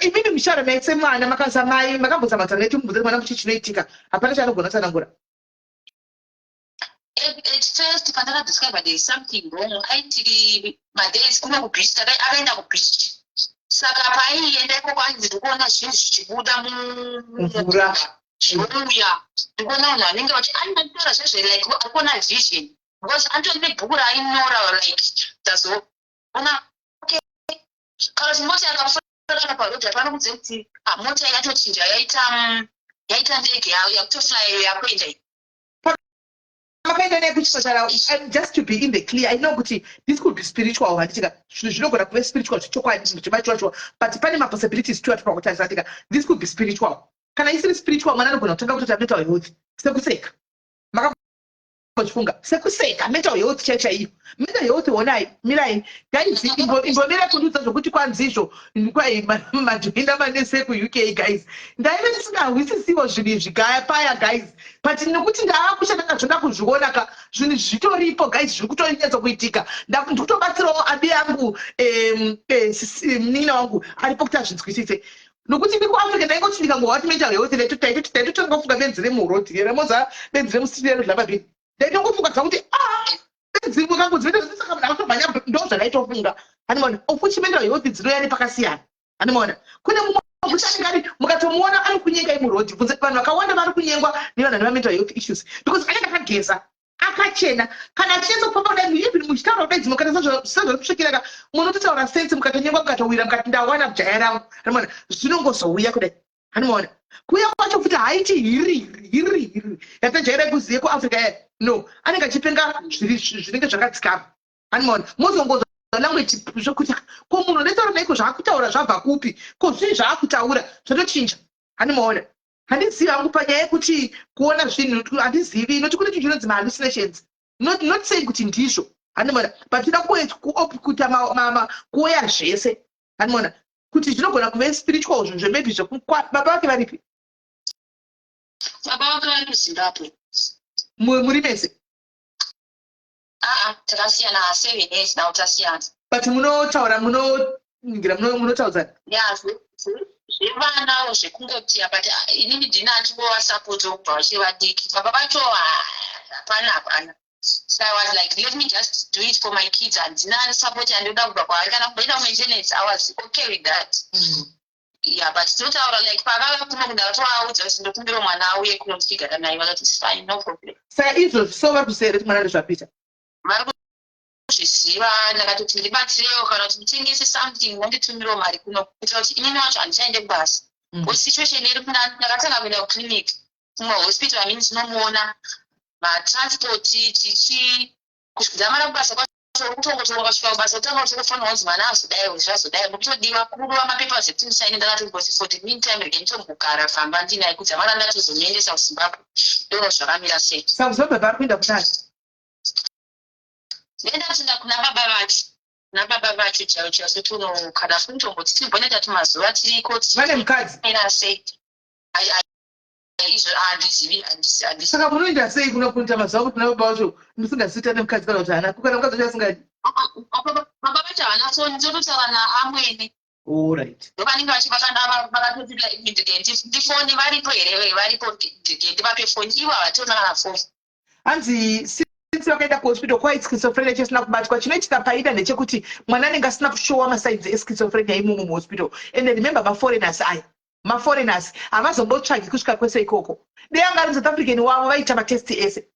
Speaker 1: imini mishara maitse mwana makaza mai makambozama neti mubvunze mwana kuti chinoitika hapana chaanogona kutsanangura.
Speaker 2: At first pandakadiscover there is something wrong aiti madays kuma kubeach akaenda kubeach saka paienda iko kwanzi ndikuona zvinhu zvichibuda mumvura zvinouya ndikuona vanhu vanenge vachi anotora zvezve like akuona vision because antori nebhuku rainyora like tazoona okay kana kuti mota yakafurana parodhi apana kudze kuti mota yatochinja yaita ndege yakutofly yakuenda
Speaker 1: just to be in the clear, I know kuti this could be spiritual handitika zvinogona kuve spiritual zvichokwadi chimachocho but pane mapossibilities tuati pakutarisa tika this could be spiritual kana isiri spiritual mwana anogona kutanga kutota mental health sekuseka makachifunga sekuseka mental health chaiyo mental health onai mirai guys imbomira kundudza zvokuti kwanzizvo kwai madhoinda manese kuuk guys ndaive ndisingawisisiwo zvinhu izvi paya guys but nekuti ndaakushanda ndazvoda kuzviona ka zvinhu zvitoripo guys zviri kutonyatsa kuitika ndikutobatsirawo abi yangu munin'ina wangu aripo kuti azvinzwisise nokuti ndikuafrica ndaingoti ndikangowati mental health taitotanga kufunga benzi remurodhi remoza benzi remusiti rero zvamabhini ndaitongofunga zvakuti benzi mukangodzivetesaka munhu akatomhanya ndo zvakaitofunga hanimona ofuchi mental health dzinoya nepakasiyana hanimona kune mumwe mutaningari mukatomuona ari kunyenga imurodhi kunze vanhu vakawanda vari kunyengwa nevanhu vane mental health issues because anenge akageza akachena kana achiedza kufamba kudai even muchitaura kudai dzimwe kana sezvakusvikiraka munototaura sense mukatonyengwa mukatowira mukati ndawana jaya rangu hanimona zvinongozouya kudai hanimona kuya kwacho futi haiti hiri yatajaira kuziye kuafrica ye no anenge achipenga zvinenge zvakatsikama hanimona mozongozwa language zvokuti ko munhu netaura naiko zvaakutaura zvabva kupi ko zvinhu zvaakutaura zvatochinja handimaona handizivi hangu panyaya yekuti kuona zvinhu handizivi noti kune chinhu chinonzi mahallucinations not saying kuti ndizvo handimaona but toda kuita kuoya zvese handimaona kuti zvinogona kuve spiritual zvinhu zvemaybe baba vake varipi
Speaker 2: baba vake vari kuzimbabwe
Speaker 1: muri mese
Speaker 2: takasiyana 7 years now tasiyana
Speaker 1: but munotaura munoningira munotaudzana
Speaker 2: zvevana zvekungotiya but inini ndina ndingowasapoti kubva vachiri vadiki baba vacho hapana so I was like let me just do it for my kids handina sapoti andoda kubva kwavari kana kumboenda kumainternet I was okay with that yeah but tinotaura like pakava kuno munhu akatoaudza kuti ndokumbira mwana auye kunotigara naye vakati fine no problem
Speaker 1: saka izvozvi so vari kusere kuti mwana ndozvapita
Speaker 2: vari kuzviziva ndakatoti ndibatsirewo kana kuti nditengese something wonditumirawo mari kuno kuitira kuti inini wacho handichaende kubasa situation iri ndakatanga kuenda kuclinic kumahospital amini tinomuona matransport chichi kusvika kubasa kwacho kutongotonga kusvika kubasa kutanga kuti kufanira kunzi mwana azodai zvazodai mukutodiwa kuruva mapepers ekuti musaini ndakati ngosi for the meantime rege nditombogara famba ndinaye kuti amara ndatozomuendesa kuzimbabwe ndoro zvakamira sei
Speaker 1: saka zimbabwe vari kuenda kunani
Speaker 2: ndendatenda kuna baba vacho chaiwo sotono kana kuntomboti timboneta tumazuva tiriko
Speaker 1: vane mukadzi
Speaker 2: sei izvo handizivi
Speaker 1: saka munoenda sei kunokunita mazuva kuti nababa vacho musingazita nemukadzi kana kuti hana kana mukadzi vacho asingadi
Speaker 2: baba vacho hana so ndinototaura naamwene
Speaker 1: All right.
Speaker 2: Vanenge vachivakanda vakatotira indicate ndifoni varipo here varipo ndicate vape foni ivo havationa kana foni.
Speaker 1: Hanzi since wakaenda kuhospital quite schizophrenia chisina kubatwa chinoitika paita ndechekuti mwana anenge asina kushowa masigns eschizophrenia imomo muhospital. And remember maforeigners aya maforeigners havazombotsvagi kusvika kwese ikoko. Dei anga ari South African wavo vaita matesti ese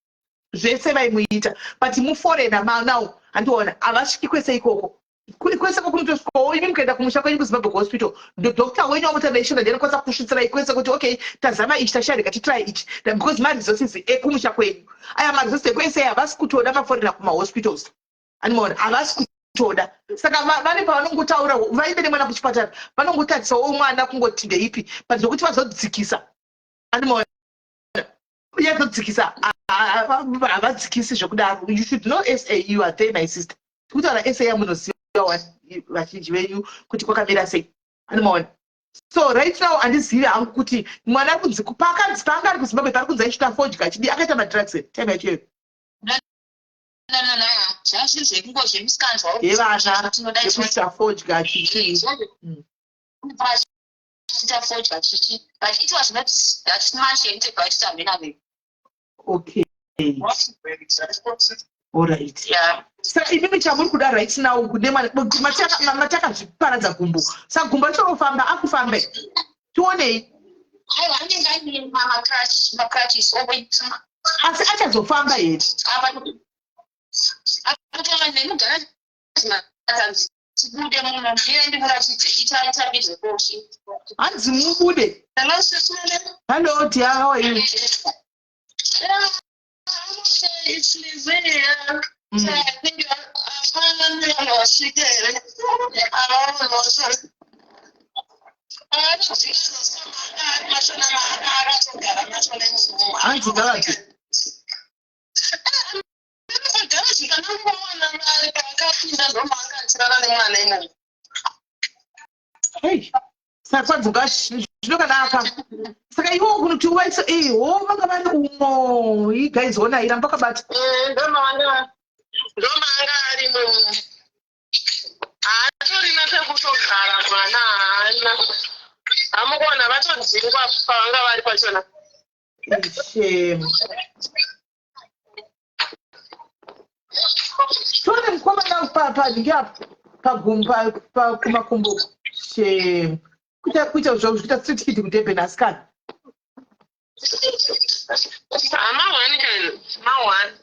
Speaker 1: zvese vaimuita but muforeigner now handiona havasviki kwese ikoko. Kwese kunotosvikawo imi mukaenda kumusha kwenyu kuZimbabwe hospital doctor wenyu wamutanaishona ndinokwanisa kusvitsira kwese kuti okay tazama ichi tasharika titry ichi because maresources ekumusha kwenyu aya maresources ekwese havasi kutoda maforeigner kumahospitals animaona havasi kutoda saka vane pavanongotaura vainde nemwana kuchipatara vanongotarisawo mwana kungoti ndeipi but zvokuti vazodzikisa animaona yazodzikisa havadzikisi zvokudaro. You should know SA, you are there my sister. Kutaura SA yamunoziva vazhinji venyu kuti kwakamira sei animaona. So right now handizivi hangu kuti mwana ari kunzi pakanzi paanga ari kuZimbabwe pari kunzi aisvika fodya chidi akaita madrugs time yachoyo yevana yekuita fodya chichi. Okay. All right.
Speaker 2: Yeah.
Speaker 1: Saka imimi chamuri kuda right now kune matakazviparadza gumbo saka gumbo richorofamba akufamba tionei asi achazofamba here hanzi mubude. Hello dear, how are you?
Speaker 2: It's Livia. I think I finally lost again.
Speaker 1: Hey, saka zvinokanaka saka iwo kunoti waisa vanga vari umo guys ona iramba kabata
Speaker 2: ndomanga arimo hatorina pekutogara mwana haana hamukuona vatodzingwa pavanga vari pachona.
Speaker 1: shame tone mukomana padinge apa kumakumbo shame kuita zvavo zvikuita street kid kudebhen asikana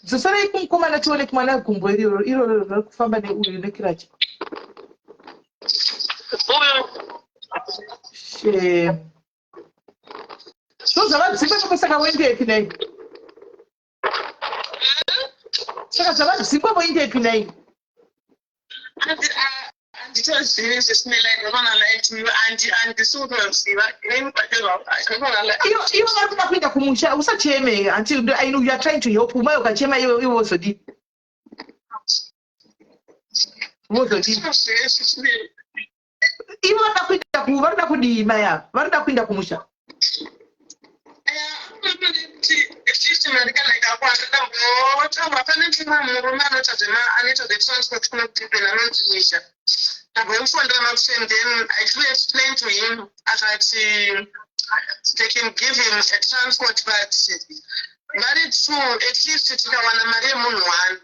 Speaker 1: dzosarai kumukomana tione kumwana gumbo iroro rari kufamba neuyu nekirachi shame so zvavadzimba nokosaka wendepi nai saka zvavadzimba voindepi nai
Speaker 2: handitozivi zvisinelaiona handisukutoziva
Speaker 1: ivo vari kuda kuenda kumusha usacheme until I know you are trying to help umai ukachema ivo wozodii ivo varida kudii mai ava varida kuenda kumusha
Speaker 2: then I do explain to him they can give him a transport, but very true, at least it's one one.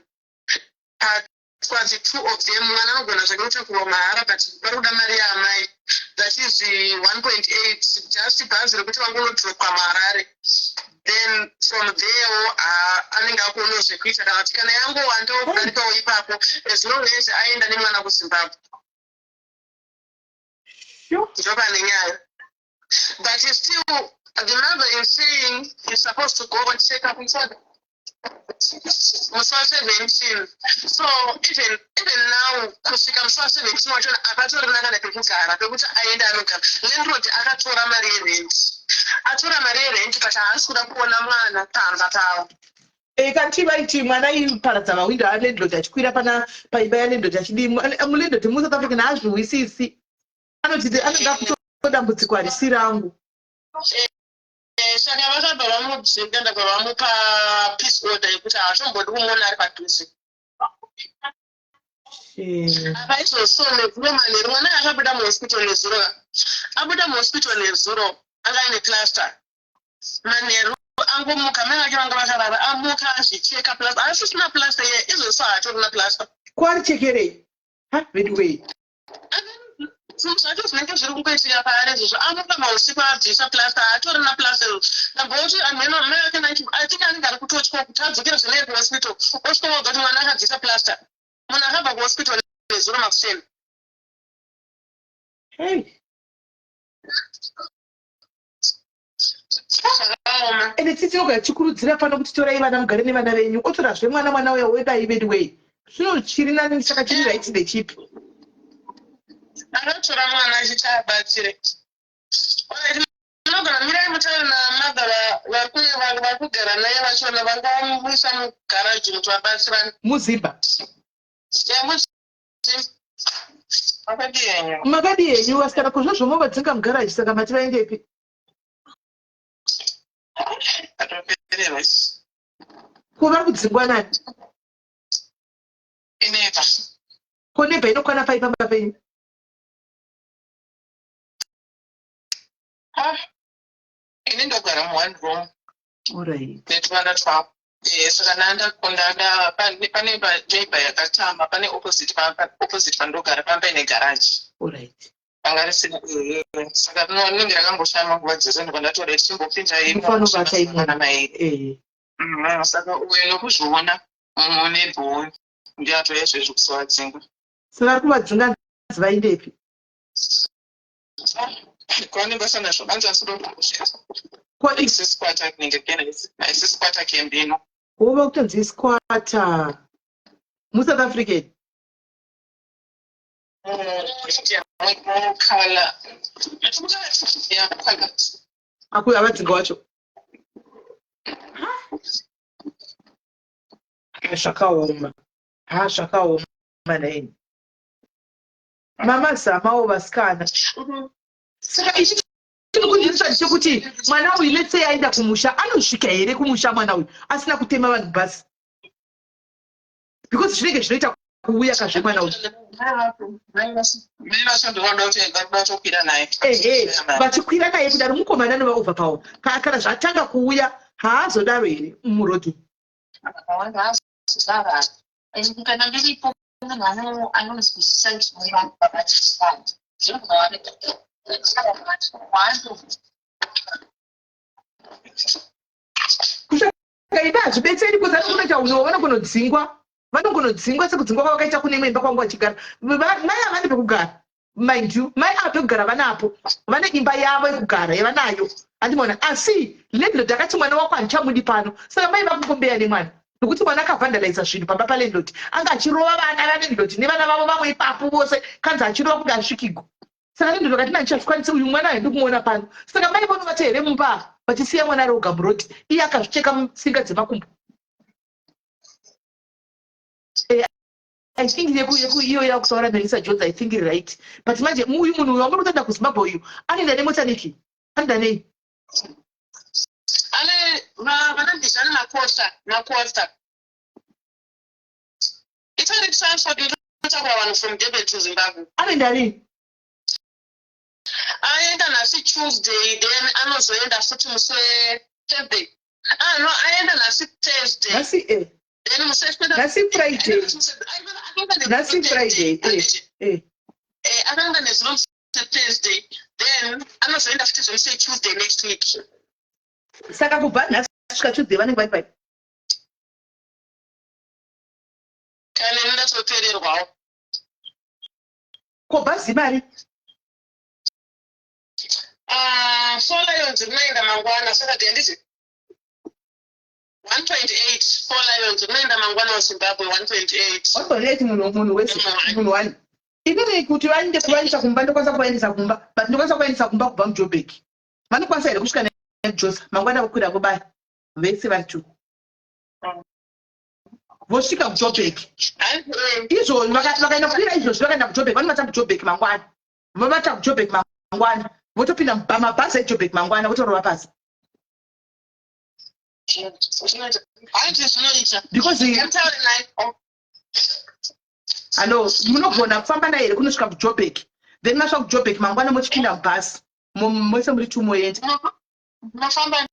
Speaker 2: Because the two of them, one of them is going to go Mahara, but Baruda Maria, that is 1.8, just because the two are going to Kamarare. Then from there, I think I'll go to the creature. Can I go and talk as long as I end the man of Zimbabwe? But it's still, the mother is saying he's supposed to go and check up each other. So even now, kusvika musi wa17 wacho akatorina nepekugara pekuti aende anogara. Landlord akatora mari yerent. Atora mari yerent but haasi kuda kuona mwana pamba pawo.
Speaker 1: Kanti vaiti mwana iparadza mawindo alandlord achikwira paimba yalandlord achidi mulandlord muSouth African haazviwisisi. Anoti anoda kutodambudziko harisi rangu.
Speaker 2: Saka vakabva vamudzika ndabva vamupa peace order yekuti haatombodi kumuona ari padhuze. apaizosome kuno manheru mwana akabuda muhospital nezuro abuda muhospital nezuro anga ine cluster manheru angomuka mai vake vanga vakarara amuka azvicheka plaster asisina plaster iye izvozvo haatorina plaster
Speaker 1: kwari chekerei bedway
Speaker 2: zvinhu zvacho zvinenge zviri kungoitika paari izvozvo amuka mausiku abvisa plaster haatorina plaster namboti anhu mai vake atinge anenge ari kutotya kuti adzokere zvenei kuhospital osvika woga kuti mwana akabvisa plaster munhu akabva kuhospital nezuro makuseni
Speaker 1: ende titinoga chikurudzira pano kuti torai vana mugare nevana venyu otorazve mwana uyo wedai bedway zvino chiri nani saka chiri raiti ndechipi
Speaker 2: anotora mwana achiti abatsire munogona mirai mutauro namadha vari kugara naye vachona vangamuisa mugaraji kuti vabatsirane
Speaker 1: muzimba makadi yenyu vasikana kozvozvo movadzinga mugaraji saka mati vaendepi ko vari kudzingwa nani
Speaker 2: ineba
Speaker 1: ko nebha inokwana pai pamba penyu
Speaker 2: ini ndogara mu1 room
Speaker 1: alright
Speaker 2: netuvana 12 saka ndakunda pane neighbor yakatama pane opposite pandogara pamba ine garaji
Speaker 1: alright
Speaker 2: panga risina saka nenge rakangoshama nguva dzose ndobva ndatora tichimbopinda
Speaker 1: imofanobata
Speaker 2: mai saka uyo nokuzviona munebhoyi ndiatoya izvezvi kusovadzinga
Speaker 1: saka ari kuvadzinga vaindepi
Speaker 2: kwanenge sanazvo banzasirosisikwata kunenge kena aisisikwata kembino
Speaker 1: wova kutonzi iskwata musouth african
Speaker 2: mukala
Speaker 1: aku avadzinga wacho zvakaoma zvakaoma naini mamazamawo vasikana saka ichi tinokunzirisa chekuti mwana uyu letsei aenda kumusha anosvika here kumusha mwana uyu asina kutema vanhu basi because zvinenge zvinoita kuuya kazve mwana uyu vachikwira naye kudaro mukomana novaoverpower kana zvatanga kuuya haazodaro here murodhi
Speaker 2: kana ndiripo munhu anonzwisisa
Speaker 1: kusvika hazvibetseri because anokunoita unowo vanogonodzingwa sekudzingwa kwavakaita kune imwe imba kwangu vachigara mai havane pekugara mind you mai ava pekugara vanapo vane imba yavo yekugara yavanayo handimona asi landlord akati mwana wako handichamudi pano saka mai vakungombeya nemwana nokuti mwana akavhandalaisa zvinhu pamba palandlord anga achirova vana valandlord nevana vavo vamwe ipapo vose kanzi achirova kunge asvikigo saka landlord akati nandichazvikwanisi uyu mwana haindi kumuona pano saka mai vonovata here mumba vachisiya mwana ari oga muroti iye akazvicheka tsinga dzemakumbo I think iyo yakutaura Melissa Jones, I think right. But manje uyu munhu uyu wamuri kutoenda kuZimbabwe uyu anoenda nemota niki anoenda nei
Speaker 2: vanandizana nacosta it's only transport inotakura vanhu from Durban to Zimbabwe
Speaker 1: anoenda rini
Speaker 2: aenda nasi Tuesday then anozoenda futi musi Thursday no aenda nasi Thursday
Speaker 1: nasi nasi Friday nasi Friday
Speaker 2: akaenda nezuro Thursday then anozoenda futi zvose Tuesday next week
Speaker 1: saka kubva nhasi kusvika Tuesday vanenge vari pai
Speaker 2: kana ndatopererwawo
Speaker 1: ko bhazi mari
Speaker 2: 4 Lions rinoenda mangwana Saturday handiti 1.8 4 Lions rinoenda mangwana waZimbabwe 1.8
Speaker 1: 1.8 munhu wese munhu wani inini kuti vaende kuvaendesa kumba ndokwanisa kuvaendesa kumba but ndokwanisa kuvaendesa kumba kubva muJoburg vanokwanisa here kusvika neJosa mangwana vokwira vobaya vese vari tu vosvika kuJoburg izvoni vakaenda kukwira izvozvi vakaenda kuJoburg vanovata kuJoburg mangwana vovata kuJoburg mangwana votopinda mabhazi eJoburg mangwana votorova pasi because Hello, munogona kufamba naye kunosvika kuJoburg. Then masvika kuJoburg mangwana mochipinda mubhasi. Mose muri two moenda.
Speaker 2: Nofamba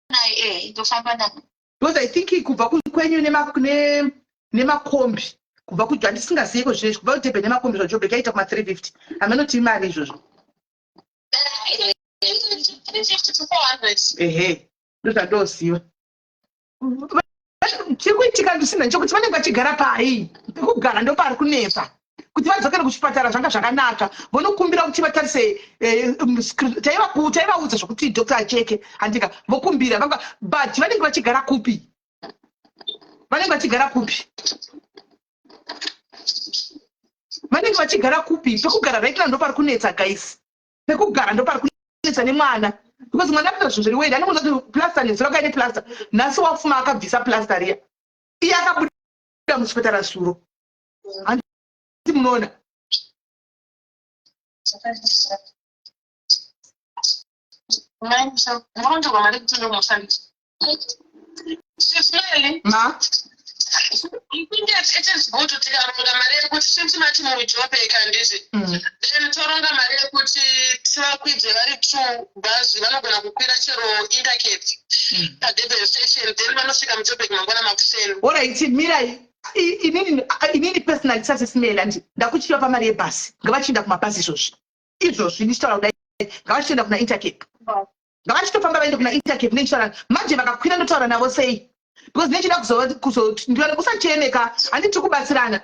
Speaker 2: naye, ndofamba naye.
Speaker 1: Because I think kubva kwenyu nemakombi. Kubva kuJoburg ndisingazivi zvezvi kubva kuDurban nemakombi zvaJoburg yaita kuma 350. Hamunoti imari izvozvo.
Speaker 2: 350 to 400.
Speaker 1: Ehe. Ndozvandoziva. Chikuitika ndisina nchokuti vanenge vachigara pai. Pekugara ndopari kunetsa. Kuti vadzokere kuchipatara zvanga zvakanaka. Vonokumbira kuti vatarise taivaudza zvokuti doctor acheke handika vokumbira but vanenge vachigara kupi? Vanenge vachigara kupi? Vanenge vachigara kupi? Pekugara right now ndopari kunetsa guys. Pekugara ndopari kunetsa nemwana. Because mwana kuita zvinhu zviri weird anomuudza kuti plaster nezuro kaine plaster. Nhasi wafuma akabvisa plaster riya. Iye akabuda muchipatara suro. Handiti munoona. Ma?
Speaker 2: You think that it is good to take a longer marriage, but since much more job can this then Toronga marriage put with the very true bus, one of the Pirachero indicate at the station, then one of the topic Mangona Maxel.
Speaker 1: All right, Mirai. Inini personal sasismela nje ndakuchiwa pamari yebhasi ngavachinda kumabhasi izvozvi ndichitaura kudai ngavachienda kuna Intercape ngavachitofamba vaende kuna Intercape neinsurance manje vakakwira ndotaura navo sei because nechida ndione kusachemeka handiti kubatsirana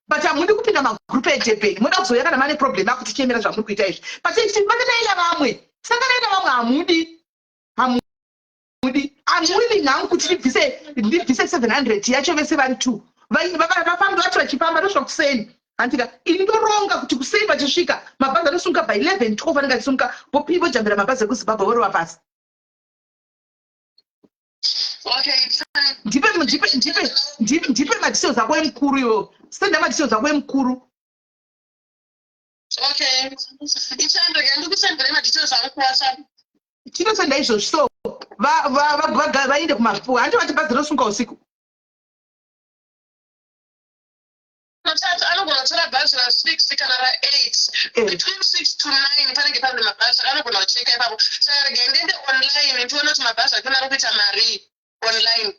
Speaker 1: but hamundi kupinda magrupu eJapan muda kuzouya kana mane problem akuti tichemera zvamuri kuita izvi but vandaenda vamwe saka naenda vamwe hamudi I'm willing hangu kuti ndibvise 700 yacho vese vari 2 vafambi vacho vachifamba ndosvika kuseni handika ini ndoronga kuti kuseni vachisvika mabhazi anosunga by 11 12 anenge achisunga vojambira mabhazi ekuZimbabwe vorova pasi. Ndipe madetails ako emukuru iwo senda madetails ako emukuru.
Speaker 2: Okay, ndikusendere madetails ako kuwhatsapp.
Speaker 1: Chinosenda izvozvi so vaende kumapu handi vati bhazi rinosunga usiku.
Speaker 2: Anogona kutora bhazi ra6 kana ra8 between 6 to 9 panenge pane mabhazi anogona kucheka ipapo saka rega ndiende online ndione kuti mabhazi akona ari kuita mari online.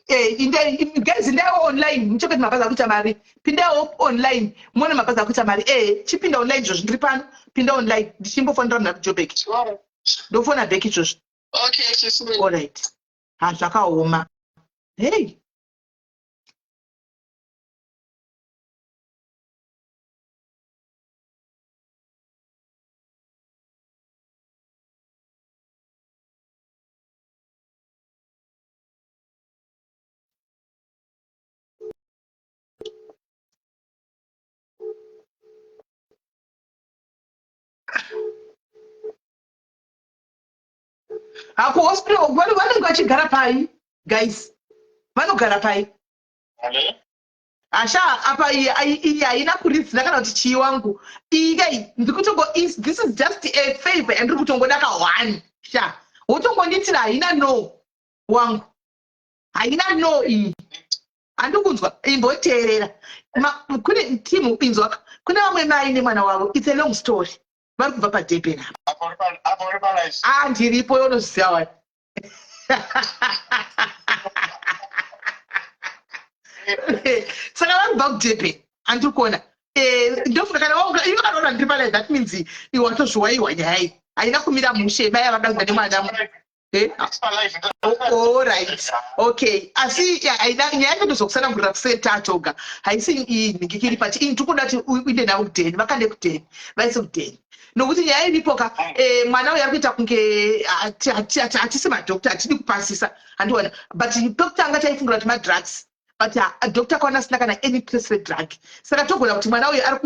Speaker 1: Guys ndawo online muchoketi mabhazi akuita mari pindawo online muone mabhazi akuita mari chipinda online izvozvi ndiri pano pinda online ndichimbofonera muna kuJoburg ndofona bheki izvozvi.
Speaker 2: Okay,
Speaker 1: all right. Zvakaoma. Hey. Ako hospital vanenge vachigara pai guys vanogara pai asha apa iyi haina kuridzina kana kuti chii wangu iyi kai this is just a favor and ndiri kutongodaka 1 sha wotongonditira haina no wangu haina no iyi handikunzwa imboteerera kune timu inzwa kune vamwe mai nemwana wavo it's a long story vari kubva paDurban apa ndiripo yonoziva wani saka vari kubva kuDurban handiri kuona ndofunga kana ivo kanoona ndiri palai that means iwe watozviwaiwa nyaya haina kumira mushe mai avakanga nemwana all right okay asi nyaya yacho ndozokusanangurira kusenta toga haisi nhingikiri pati ini tikuda kuti uinde navo kudheni vakande kudheni vaise kudheni nokuti nyaya iripoka mwana uyu ari kuita kunge hatisi madhokta hatidi kupasisa handiona but pekutanga taifungira kuti madrugs but dhokta akaona asina kana any trace redrug saka togona kuti mwana uyu ari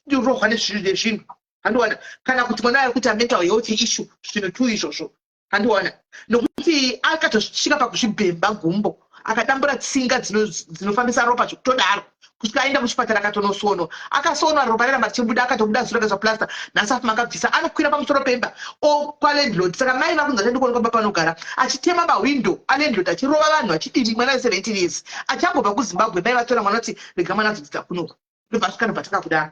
Speaker 1: kurohwa nezvinhu nezvinhu handiona kana kuti mwana uyu ari kuita mental health issue zvinhu 2 izvozvo handiona nokuti akatosvika pakuzvibhemba gumbo akadambura tsinga dzinofambisa ropa zvekutodaro kusvika aenda kuchipatara akatonosonwa akasonwa ropa reramba richibuda akatobuda zuro kazoplasta nhasi afuma akabvisa anokwira pamusoro pemba kwalandlord saka mai vari kunzi atendikuona kwamba panogara achitema mahwindo alandlord achirova vanhu achidini mwana we17 years achangobva kuZimbabwe mai vatora mwana kuti rega mwana azodzidza kunoku ndobva svikana patakakudaro.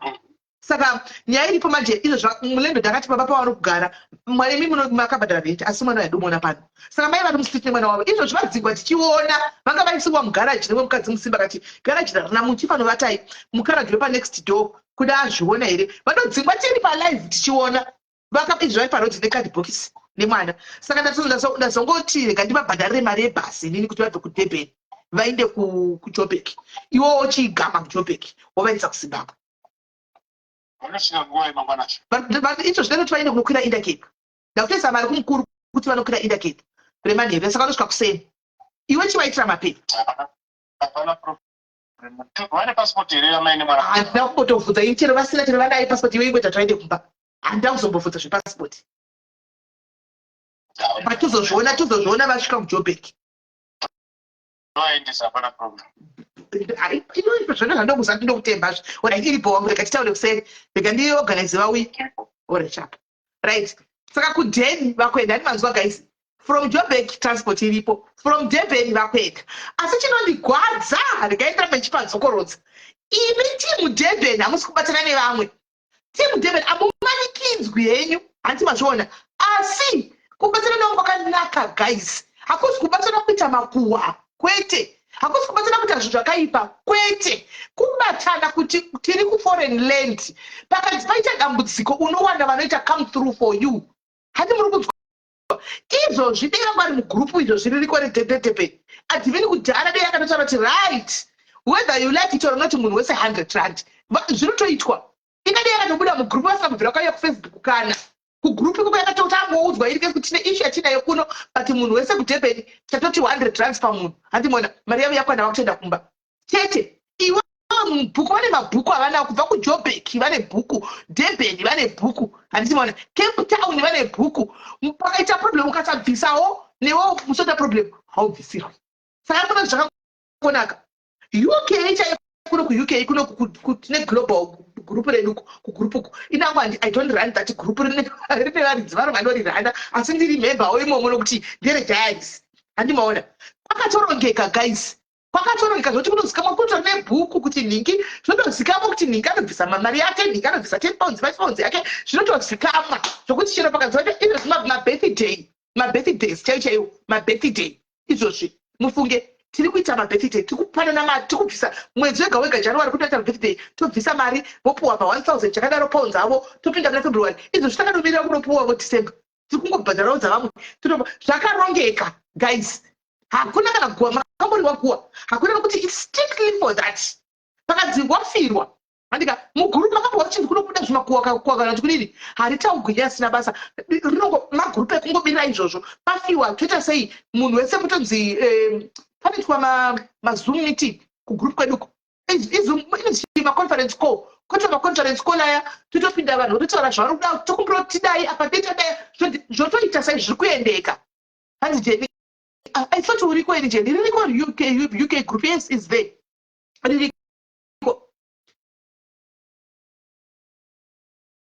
Speaker 1: Saka nyaya iripo manje izvo mulendo ndakati baba pavanogara mwari imi makabhadhara renti asi mwana wadomona pano. Saka mai vari musiti nemwana wavo izvo zvivadzingwa tichiona vanga vaisiwa mugaraji nemwe mukadzi musimba kati garaji rarina muchi panovatai mukaragi wepanext door kuda azviona here vanodzingwa tiri palive tichiona izvo vaiparodhi nekadhibhokisi nemwana. Saka ndazongoti rega ndivabhadharire mari yebhasi nini kuti vabve kuDurban vainde kuJoburg iwowo chigama kuJoburg wovaisa kuZimbabwe. Izvo zvinoti vainde kunokwira Intercape ndakutoisa mari kumukuru kuti vanokwira Intercape remanheru saka vanosvika kuseni iwe chivaitira mapepa handina kumbotobvunza ini chero vasina chero vanai pasipoti iwe ingoti tavainde kumba handina kuzombobvunza zvepasipoti tuzozviona vasvika kuJoburg. Zvona zvandokuza ndinokutembazve orit iripo wangu rega titaure kuseri rega ndiorganiziva wiki orechapa right. Saka kuDurban vakwenda ani manzwa guys from Joburg transport iripo from Durban vakwenda asi chinondigwadza regaitira mechipadzokorodza imi timu Durban hamusi kubatana nevamwe timu Durban amumanikidzwi henyu handiti mazviona asi kubatana navo kwakanaka guys hakusi kubatana kuita makuhwa kwete hakusi kubatana kuita zvinhu zvakaipa kwete kubatana kuti tiri kuforeign land pakanzi paita dambudziko unowana vanoita come through for you hati muri kunzwa izvo zvidega kwari mugrupu izvo zviririko redhebhedhebhe adhivini kudhara dei akatotaura kuti right whether you like it or not munhu wese 100 rand zvinotoitwa ingadei akatobuda mugrupu vasina kubvira kwaiya kufacebook kana kugrupu ikoko yakatotangoudzwa irike kuti tine ishu yatinayo kuno but munhu wese kuDurban tatoti 100 rands pamunhu handimona mari yavo yakwana vakutoenda kumba tete iwe mubhuku vane mabhuku avanawo kubva kuJoburg vane bhuku Durban vane bhuku handimona Cape Town vane bhuku pakaita problem ukasabvisawo newo musota problem haubvisirwi. Saka kuna zvakangonaka UK kuno kuUK kuno kune global group reduko kugrupuko inangu I don't run that group rine varidzi varo vanoriranda asi ndiri member oimomo nokuti ndere diaries handimaona kwakatorongeka guys kwakatorongeka zvoti kunozikamwa kutori nebhuku kuti nhingi zvinotozikamwa kuti nhingi anobvisa mari yake nhingi anobvisa 10 pounds 5 pounds yake zvinotozikamwa zvokuti chero pakaziva kuti izvozvi mabirthdays chaiwo mabirthday izvozvi mufunge tiri kuita mabirthday tiri kupanana mari tiri kubvisa mwedzi wega wega January kuti aita birthday tobvisa mari vopuwa pa 1000 chakadaro pounds avo topinda muna February izvo zvitakanomira kunopuwa vo December tiri kungobhadharawo dzavamwe zvakarongeka guys hakuna kana guwa makamboriwa guwa hakuna nokuti it's strictly for that pakanzi wafirwa handika muguru makambova chinhu kunobuda zvimakuwa kana kuti kudini haritaugwinya asina basa rinongo magrupu ekungobira izvozvo pafiwa toita sei munhu wese kutonzi panoitwa mazoom meeting kugrupu kweduko maconference call kwete maconference call aya totopinda vanhu totaura zvavari kuda tokumbirotidai apa tetadai zvotoita sei zviri kuendeka hanzi jeni I thought uriko iri jeni ririko UK group yes is there ririko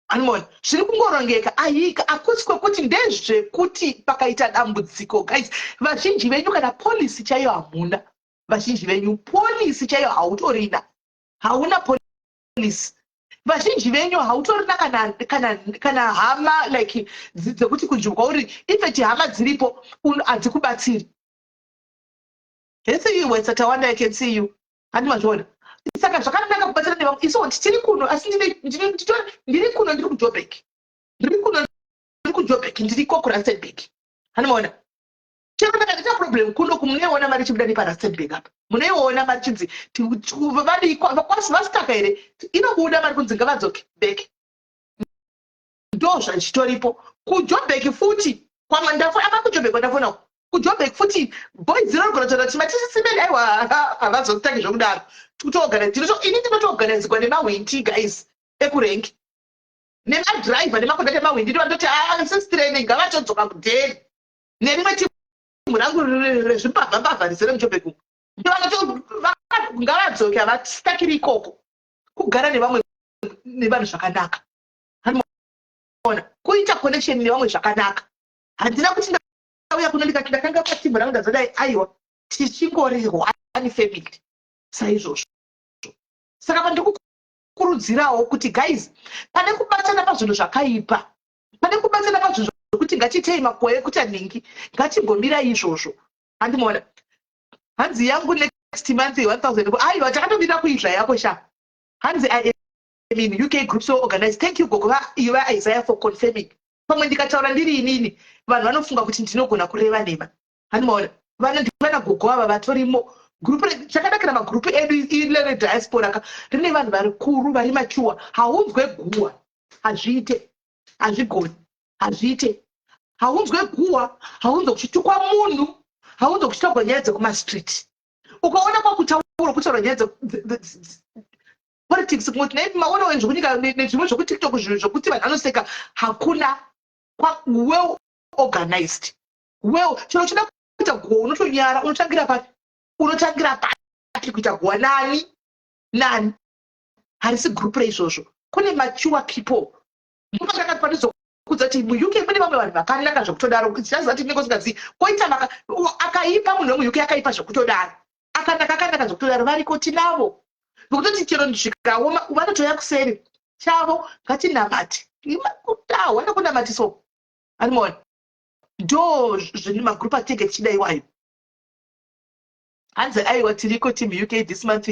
Speaker 1: anmon zviri kungorongeka ayika akusi kwekuti ndezvekuti pakaita dambudziko guys vazhinji venyu kana polisi chaiyo hamuna vazhinji venyu polisi chaiyo hautorina hauna polisi vazhinji venyu hautorina kana hama like dzekuti kunzvimbo uri ifeti hama dziripo hadzikubatsiri hesi iwe satawanda I can see you handimazviona saka zvakanaka kubatsira nevamwe iso tiri kuno asi ndiri kuno ndiri kuJoburg ndiri kuRustenburg handimaona chero ndakaita problem kuno munoiona mari chibuda nepaRustenburg apa munoiona mari chinzi vakwasi vasitaka here inobuda mari kunzi ngavadzoke bek ndo zvachitoripo kuJoburg futi apa kuJoburg wandafona kuJoburg futi boys zinogona kutora kuti matisisimeni aiwa havazotange zvokudaro ini ndinotoorganizirwa nemawindi guys ekurengi nemadriver nemakondakta emawindi ndivandoti sistraining ngavachadzoka kudheri nerimwe timu rangu rezvibhabhabhabha rizere muJoburg ngavadzoke havastakiri ikoko kugara nevanhu zvakanaka handimaona kuita connection nevamwe zvakanaka handina kuti ndauya kuno ndakanga patimu rangu ndazodai aiwa tichingori one family saizvozvo saka kurudzirawo kuti guys, pane kubatana pazvinhu zvakaipa, pane kubatana pazvinhu zvokuti ngachitei makore ekuti anhingi, ngatigomirai izvozvo. Handimoona hanzi yangu next month 1000 aiwa takatomira kuizva yako sha. Hanzi I am in UK group so organized. Thank you gogo iva Isaiah for confirming. Pamwe ndikataura ndiri inini vanhu vanofunga kuti ndinogona kureva nhema. Handimoona vanondivana gogo ava vatorimo group chakanakira magrupu edu ilere diaspora rine vanhu varikuru vari machuwa. Haunzwe guwa hazviite, hazvigoni, hazviite. Haunzwe guwa, haunzwe kuchitukwa munhu, haunzwe kuchitorwa nyaya dzekumastriti. Ukaona kwakutaura kutaura nyaya politics kuti nei maona wenzi kunyika nezvimwe zvokutiktok zvinhu zvokuti vanhu vanoseka hakuna well organized. Well chero chida kuita guwa unotonyara unotangira pati unotangira pati kuita guwa nani harisi group reizvozvo. Kune mature people ndopachakatipanizwa kudza kuti muuk mune vamwe vanhu vakanaka zvokutodaro zichaziva kuti ndinenge usingazivi koita akaipa munhu wemuuk akaipa zvokutodaro akanaka zvokutodaro variko tinavo nokutoti chero ndisvikawo vanotoya kuseri chavo ngatinamati wana kunamatiso animoni ndo zvine magrupu atenge tichida iwayo. Hanzi aiwa tiriko team UK this month,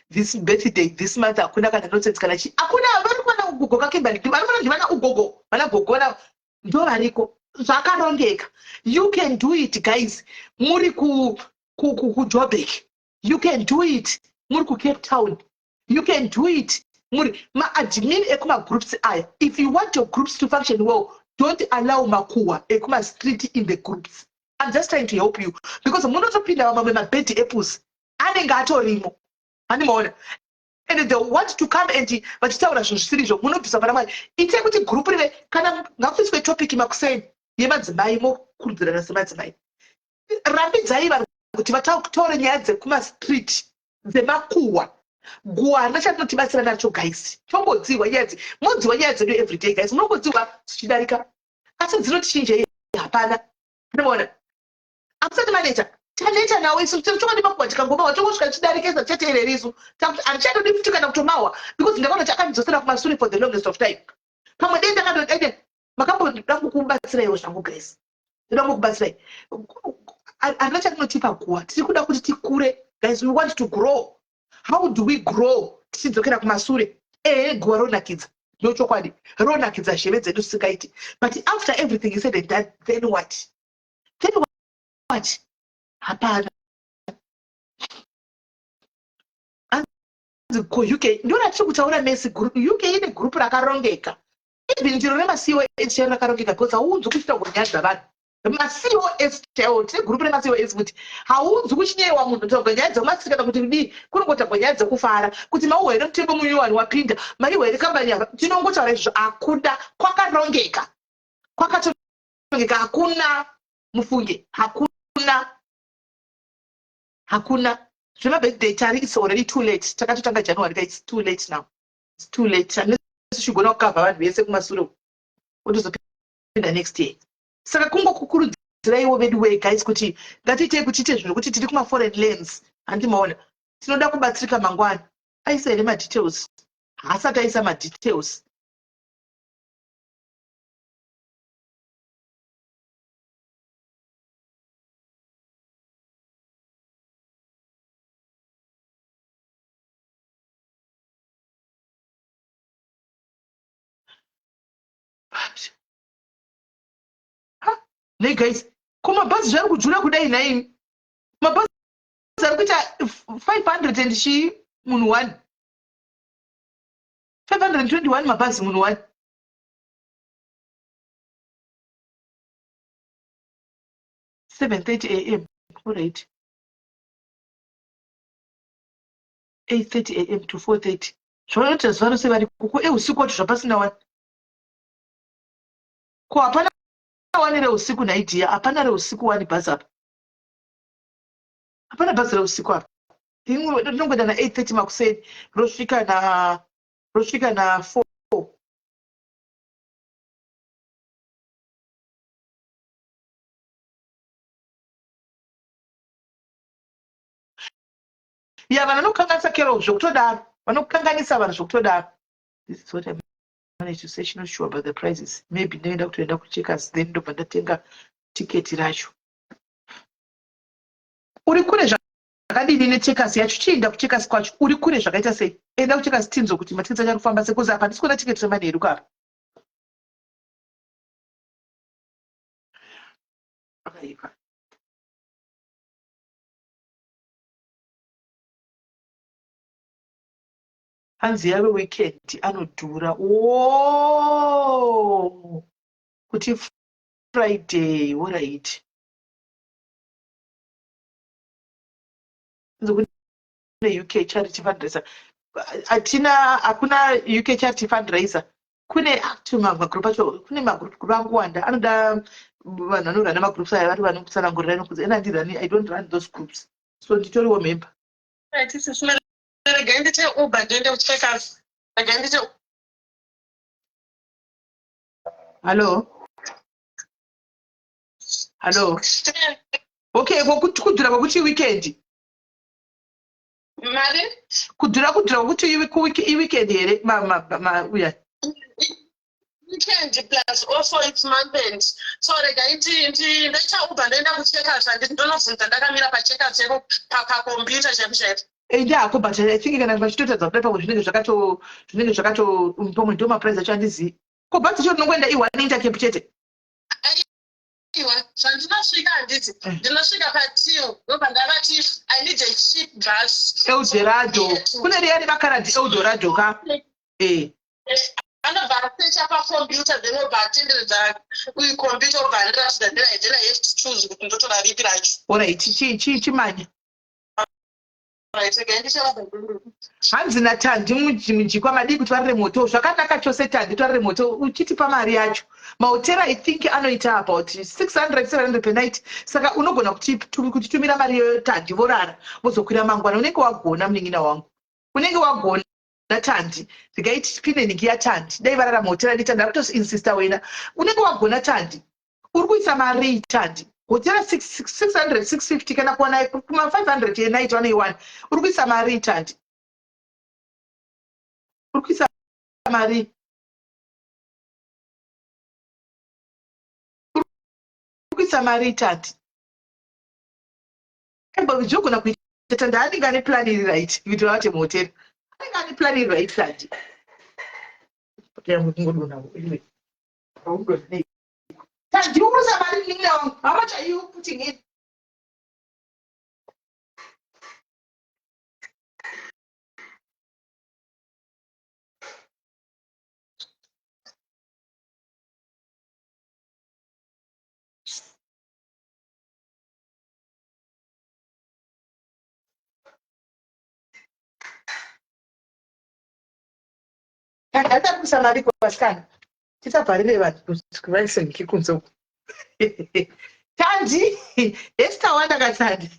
Speaker 1: this birthday this month hakuna kana nonsense kana chi hakuna vari kuona ugogo kakembani vari kuona ndivana ugogo vana gogona ndo variko zvakarongeka. You can do it guys muri ku Joburg, you can do it muri ku Cape Town, you can do it muri ma-admin ekuma-groups aya. If you want your groups to function well, don't allow makuwa ekuma-street in the groups. I'm just trying to help you because munotopinda vamwe mabed apples anenge atorimo handimoona and they want to come and vachitaura zvinhu zvisiri izvo munobvisa pana mwari. Itai kuti group rive kana ngakuiswe topic makuseni yemadzimai mokurudzirana semadzimai. Rambidzai vanhu kuti vataure nyaya dzekumastriti dzemakuwa. Guwa nachatinotibatsira nacho guys. Tombodziwa nyaya modziwa nyaya dzedu everyday guys. Munongodziwa zichidarika asi dzinotichinje hapana. Handimoona akusati manager taneta nawe isu tinochoka makuwa tikangoma tongosvika tichidarikisa tichateererisu handichatodi futi kana kutomawa because ndakaona chakandidzosera kumashure for the longest of time. Pamwe dei ndakandoti makamboda kukubatsiraiwo zvangu guys, ndoda kukubatsirai. Handina chatinotipa guwa tiri kuda kuti tikure guys. We want to grow. How do we grow tichidzokera kumashure? Guwa ronakidza ndochokwadi ronakidza zheve dzedu tisingaiti, but after everything is said and done, then what? What? Hapana. UK ndona tiri kutaura mesi group. UK ine group rakarongeka. Even ndiro rema-COS rakarongeka because haunzwi kuchita nyaya dzavanhu. Ma-COS chaiwo tine group rema-COS kuti haunzwi kuchinyewa munhu taurwa nyaya dzekumasika kana kuti dii kunongotaurwa nyaya dzekufara kuti mauwa here mutengo munyuwani wapinda maiwa here kambani yava. Tinongotaura izvo hakuna kwakarongeka kwakatorongeka. Hakuna mufunge hakuna zvemabirthday tari it's already too late. Takatotanga January guys, it's too late now. It's too late unless tichigona kukavha vanhu vese kumashure otozopinda next year. Saka kungokukurudziraiwo vedu way guys kuti ngatiitei kutiite zvinhu kuti tiri kuma-foreign lands. Handimaona tinoda kubatsirika mangwana. Aisa here madetails haasati aisa madetails. Nei guys kumabhazi zvari kudhura kudai nai mabhazi ari kuita 500 and chii munhu 1 521 mabhazi munhu 1. $7:30 a.m. Alright. 8:30 a.m. to 4:30. Zvavanoita zuva rose vari kuko usiku wacho zvapasina 1 ko hapana 1 reusiku naidhiya hapana reusiku 1 bhazi apa hapana bhazi reusiku apa rinongoenda na8:30 makuseni rosvika na 4. Ya vanhu vanokanganisa kero zvokutodaro vanokanganisa vanhu zvokutodaro. This is what I managed to say. She's not sure about the prices. Maybe ndaenda kutoenda kucheckers then ndobva ndatenga tiketi racho. Uri kure zvakadini necheckers yacho? Chienda kucheckers kwacho uri kure zvakaita sei? Enda kucheckers tinzo kuti matiketi acho arikufamba sei, kozi apa ndisi kuona tiketi remanheru apa. Akaipa. Hanzi yave weekend anodhura. Oh, kuti Friday, all right. Kune UK charity fundraiser. Hakuna UK charity fundraiser. Kune magroup acho, kune magroup akawanda anoda vanhu vanorana magroups aya vari vanokutsanangurira inokudza. Ena handirani, I don't run those groups. So nditoriwo member.
Speaker 2: Right, this is again the Uber, then they will check us. Again the
Speaker 1: Hello. Okay, kudhura kwekuti weekend.
Speaker 2: Mari?
Speaker 1: Kudhura kwekuti weekend here uya.
Speaker 2: Weekend plus also it's month end. So ndaita Uber ndaenda kucheckers ndinonobvunza ndakamira pacheckers chero pakombiyuta chekucheka.
Speaker 1: Ndako, but I think kana vachitotadza kuda pamwe zvinenge zvakato pamwe ndo maprice acho handizivi. Ko bhazi cho ndinongoenda i1 intercape chete.
Speaker 2: Aiwa, zvandinosvika handiti. Ndinosvika paTiyo ndobva ndavati I need a cheap bus.
Speaker 1: Eldorado. Kune riya revakaradhi Eldorado ka?
Speaker 2: Anobva asecha pakombiyuta then obva atenderedza kuikombiyuta obva andirasida then I have to choose kuti ndotora ripi racho.
Speaker 1: Alright, chimanya. Hanzi naTandi mujikwa madii kuti varire moto zvakanaka chose Tandi twarire moto uchitipa mari yacho. Mahotera I think anoita about 600-700 per night. Saka unogona kutitumira mari yoyo Tandi vorara vozokwira mangwana. Unenge wagona munin'ina wangu. Unenge wagona naTandi. Ndikaiti tipinde ningi yaTandi. Dai varara mahotera neTandi akutoinsista wena. Unenge wagona Tandi. Uri kuisa mari Tandi. Hotera 600-650 kana kuona kuma 500 a night one. Uri kuisa mari Tandi. Uri kuisa mari. Uri kuisa mari Tandi. Ebo jogona kuita Tandi anenge ane plan iri right. Kuti vavate muhotera. Anenge ane plan iri right Tandi. Ngodona anyway. Tandi uri kuisa mari nin'ina wangu. How much are you putting in? Hata kuisa mari kwasikana. Tisabharire vanhu kuti vaisengeke kunze uko. Tandi, Esther wanda Tandi.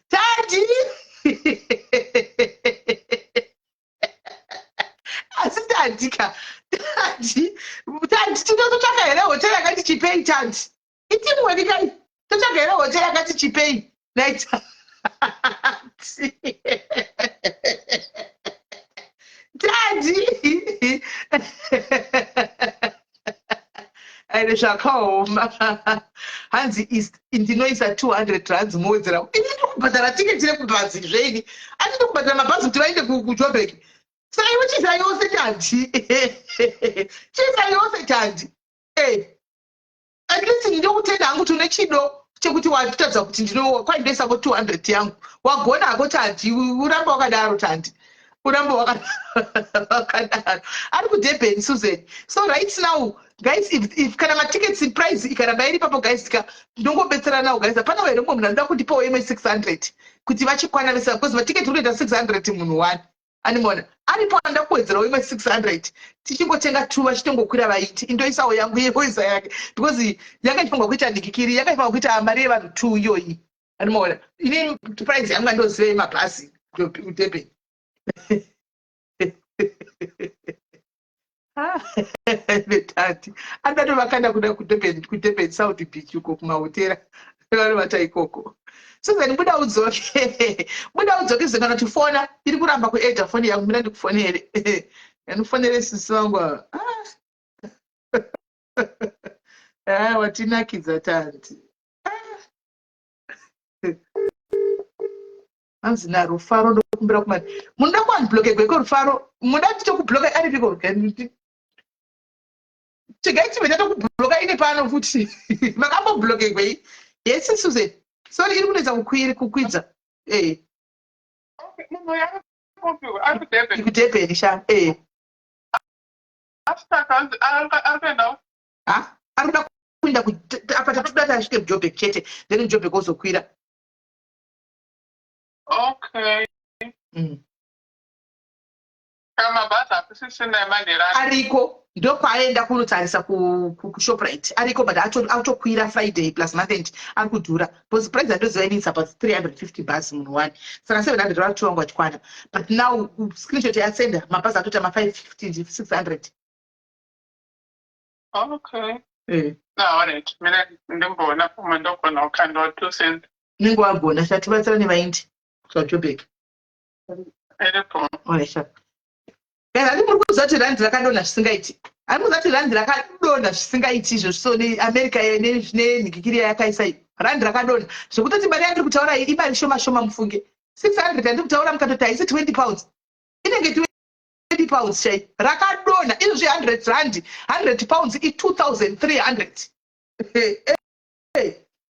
Speaker 1: Tandi. Asi Tandika. Tandi tinototsvaka here hotera yakati chipei Tandi. Itimwe kai. Totsvaka here hotera yakati chipei. Night. Tandi. Aine zvakaoma. Hanzi ndinoisa 200 rands mowedzera. Ini ndikubhadhara tiketi rekubhazi zveini. Ani ndikubhadhara mabhazi kuti vaende kuJoburg. Saka iwe chiza yose Tandi. Chiza yose Tandi. At least ndinokutenda hangu tune chido chekuti watotadza kuti kwaindoisa 200 yangu. Wagona hako Tandi. Uramba wakadaro Tandi. Uramba wakadaro. Ari kuDurban Susan. So right now guys, if kana matickets in price ikaramba iri papo guys, ndongobetsera nawo guys. Hapana here munhu anoda kundipawo imwe 600 kuti vachikwana vese because maticket unoita 600 munhu 1. Animona aripo anda kuwedzerawo imwe 600 tichingotenga 2 vachitongokwira vaiti indoisawo yangu yevoisa yake because yakaifanwa kuita ndikikiri yakaifanwa kuita mari yevanhu 2 iyoyi. Animona ini price yangu andozive mabhazi kuDurban. Tandi andati vakaenda kuda kuDurban South Beach uko kumahotera vari vata ikoko. Sezani buda udzoke. Buda udzoke zingana tifona. Iri kuramba kuedha foni yangu mina ndikufonere. Yanofonere sisi vangu ava. Watinakidza tanti. Hanzi naRufaro ndokumbira kumari. Munoda kuanbloke gweko Rufaro. Munoda tichokubloka ari piko. Chigaiti vechata kubloka ine pano futi. Makambobloke gwei. Yes, Susan. Sorry, iri kunetsa kukwidza.
Speaker 3: Munhu yakakopiwa ari kudebhe.
Speaker 1: Kudebheni sha.
Speaker 3: Asitaka akuendawo.
Speaker 1: Ari kuda kuenda apa tatoda tasvike muJoburg chete. Then muJoburg ozokwira.
Speaker 3: Okay. Kamabasa akusisina manera.
Speaker 1: Ariko ndokwaenda kunotarisa kuShoprite. Ariko but autokwira Friday plus month ari kudhura. Because price andoziva ini it's about 350 bus munhu one. Saka 700 ratotonga achikwana. But now screenshot yasenda mabhazi atota ma 550 600.
Speaker 3: Okay. Alright. Mina ndimbona kuma ndogona ukanda 2 cents.
Speaker 1: Ningo wagona chatibatsira nevaindi kuJoburg.
Speaker 3: Iripo.
Speaker 1: Oresha. Guys, ari muri kuziva kuti randi rakadonha zvisingaiti. Ari kuziva kuti randi rakadonha zvisingaiti izvo so neAmerica nenhikikiri yakaisa iyi. Randi rakadonha. Zvekutoti mari yandiri kutaura iyi ibari shoma shoma mufunge. 600 yandiri kutaura mukatoti haisi 20 pounds. Inenge 20 pounds chai. Rakadonha. Izvozvi 100 randi. 100 pounds i2300.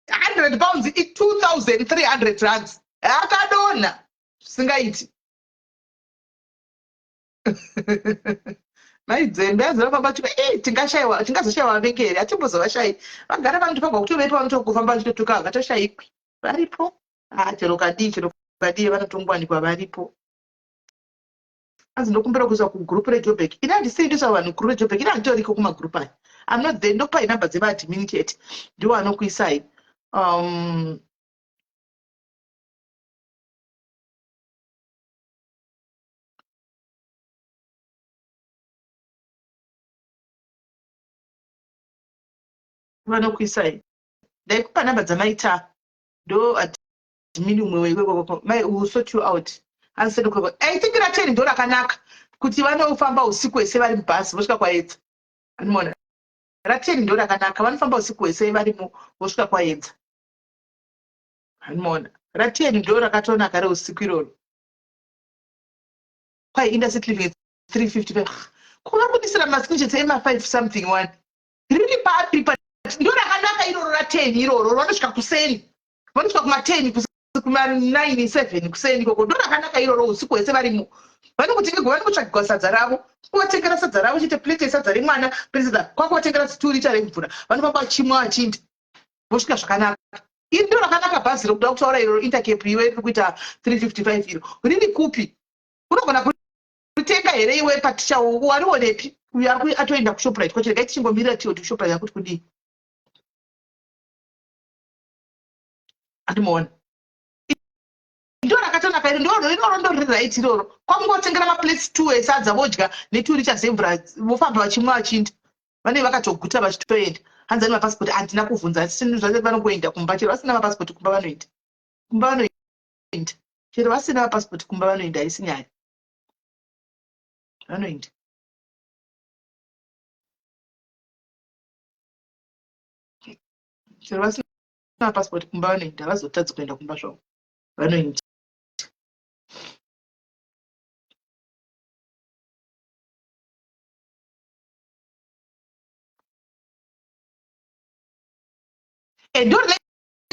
Speaker 1: 100 pounds i2300 rands. Rakadonha zvisingaiti. Maidzembe azoramba kuti tingazoshayiwa vengeri hatimbozovashayi. Vagara vantu pagwa kuti veipa vanotokufamba vachitotuka havatoshayikwi. Varipo. Chero kadii vanotongwanikwa varipo. Anzi ndokumbira kuisa kugroup reJoburg. Ina handisiindisa vanhu group reJoburg. Ina handitoriko kumagroup aya. I'm not there. Ndokupai namba dzevaadmin chete. Ndiwo anokuisai. Vanokuisai. Ndaikupa namba dzamaita. Ndo admin umwe weikoko. Mai will sort you out. Answer kweko. I think rateni ndo rakanaka. Kuti vanofamba usiku wese vari mubhazi vosvika kwaedza. Anoona. Rateni ndo rakanaka. Vanofamba usiku wese varimo vosvika kwaedza. Anoona. Rateni ndo rakatonaka reusiku iroro. Kwai industry living 355. Kuva kudisira mascreenshots ema 5 something one. Riri papi ndo rakanaka iroro rateni iroro vanosvika kuseni. Vanosvika kuma10 kuma9 kuseni koko ndo rakanaka iroro usiku wese varimo. Vanokutsvagirwa sadza ravo. Kuvatengera sadza ravo chete plate yesadza remwana presida kwakuvatengera siturita remvura. Vanofamba vachimwa vachinda. Vosvika zvakanaka. Iri ndo rakanaka bhazi rokuda kutaura iroro Intercape iwe riri kuita 355 iro. Riri kupi? Unogona kutenga here iwe paticha warionepi? Uyo atoenda kuShoprite kwacho regai tichingomirira tiwo kuShoprite yakuti kudii. Andimoona. Ndo rakatonaka iri iroro ndo riri right iroro. Kwamungotengera maplates 2 esadza vodya neturicha zemvura vofamba vachimwa vachinda. Vane vakatoguta vachitoenda. Hanzani mapasipoti handina kuvhunza sinhu zvose vanongoenda kumba chero vasina mapasipoti kumba vanoenda. Kumba vanoenda. Chero vasina mapasipoti kumba vanoenda haisi nyaya. Vanoenda. Chero vasina mapasipoti kumba vanoenda vazotadza kuenda kumba zvavo. Vanoenda. Ndo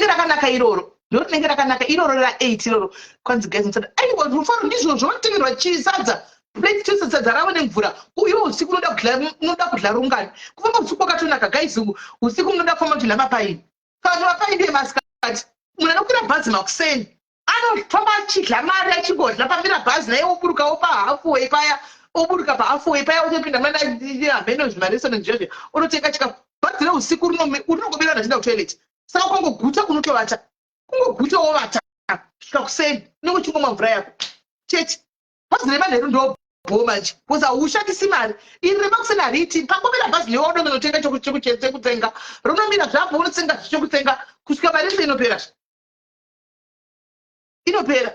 Speaker 1: rakanaka iroro. Ndo rinenge rakanaka iroro ra8 iroro. Kwanzi guys mtsada. Aiwa Rufaro ndizvo zvinotengerwa chisadza. Plate chose sadza ravo nemvura. Uyo usiku unoda kudla rungano. Kufamba usiku wakatonaka guys usiku munoda kufamba kudla mapaini. Vanhu mapaini emasikati. Munhu anokwira bhazi makuseni. Anofamba achidla mari achingodla pamira bhazi naye oburukawo pahalfway paya. Oburuka pahalfway paya utopinda mwana hameno zvimaresonanti zvozvo. Unotenga chikafu. Bhazi reusiku rinongobira achienda kutoilet. Saka kungoguta kunotovata. Kungogutawo vata. Svika kuseni. Unenge uchingomwa mvura yako. Chete. Bhazi remanheru ndo bho manje kuza ushandisa imali iri remakusena riti pangomira bhazi neodo notenga chekutsenga rinomira zvabvo unotsenga chekutsenga kusvika mari yese inopera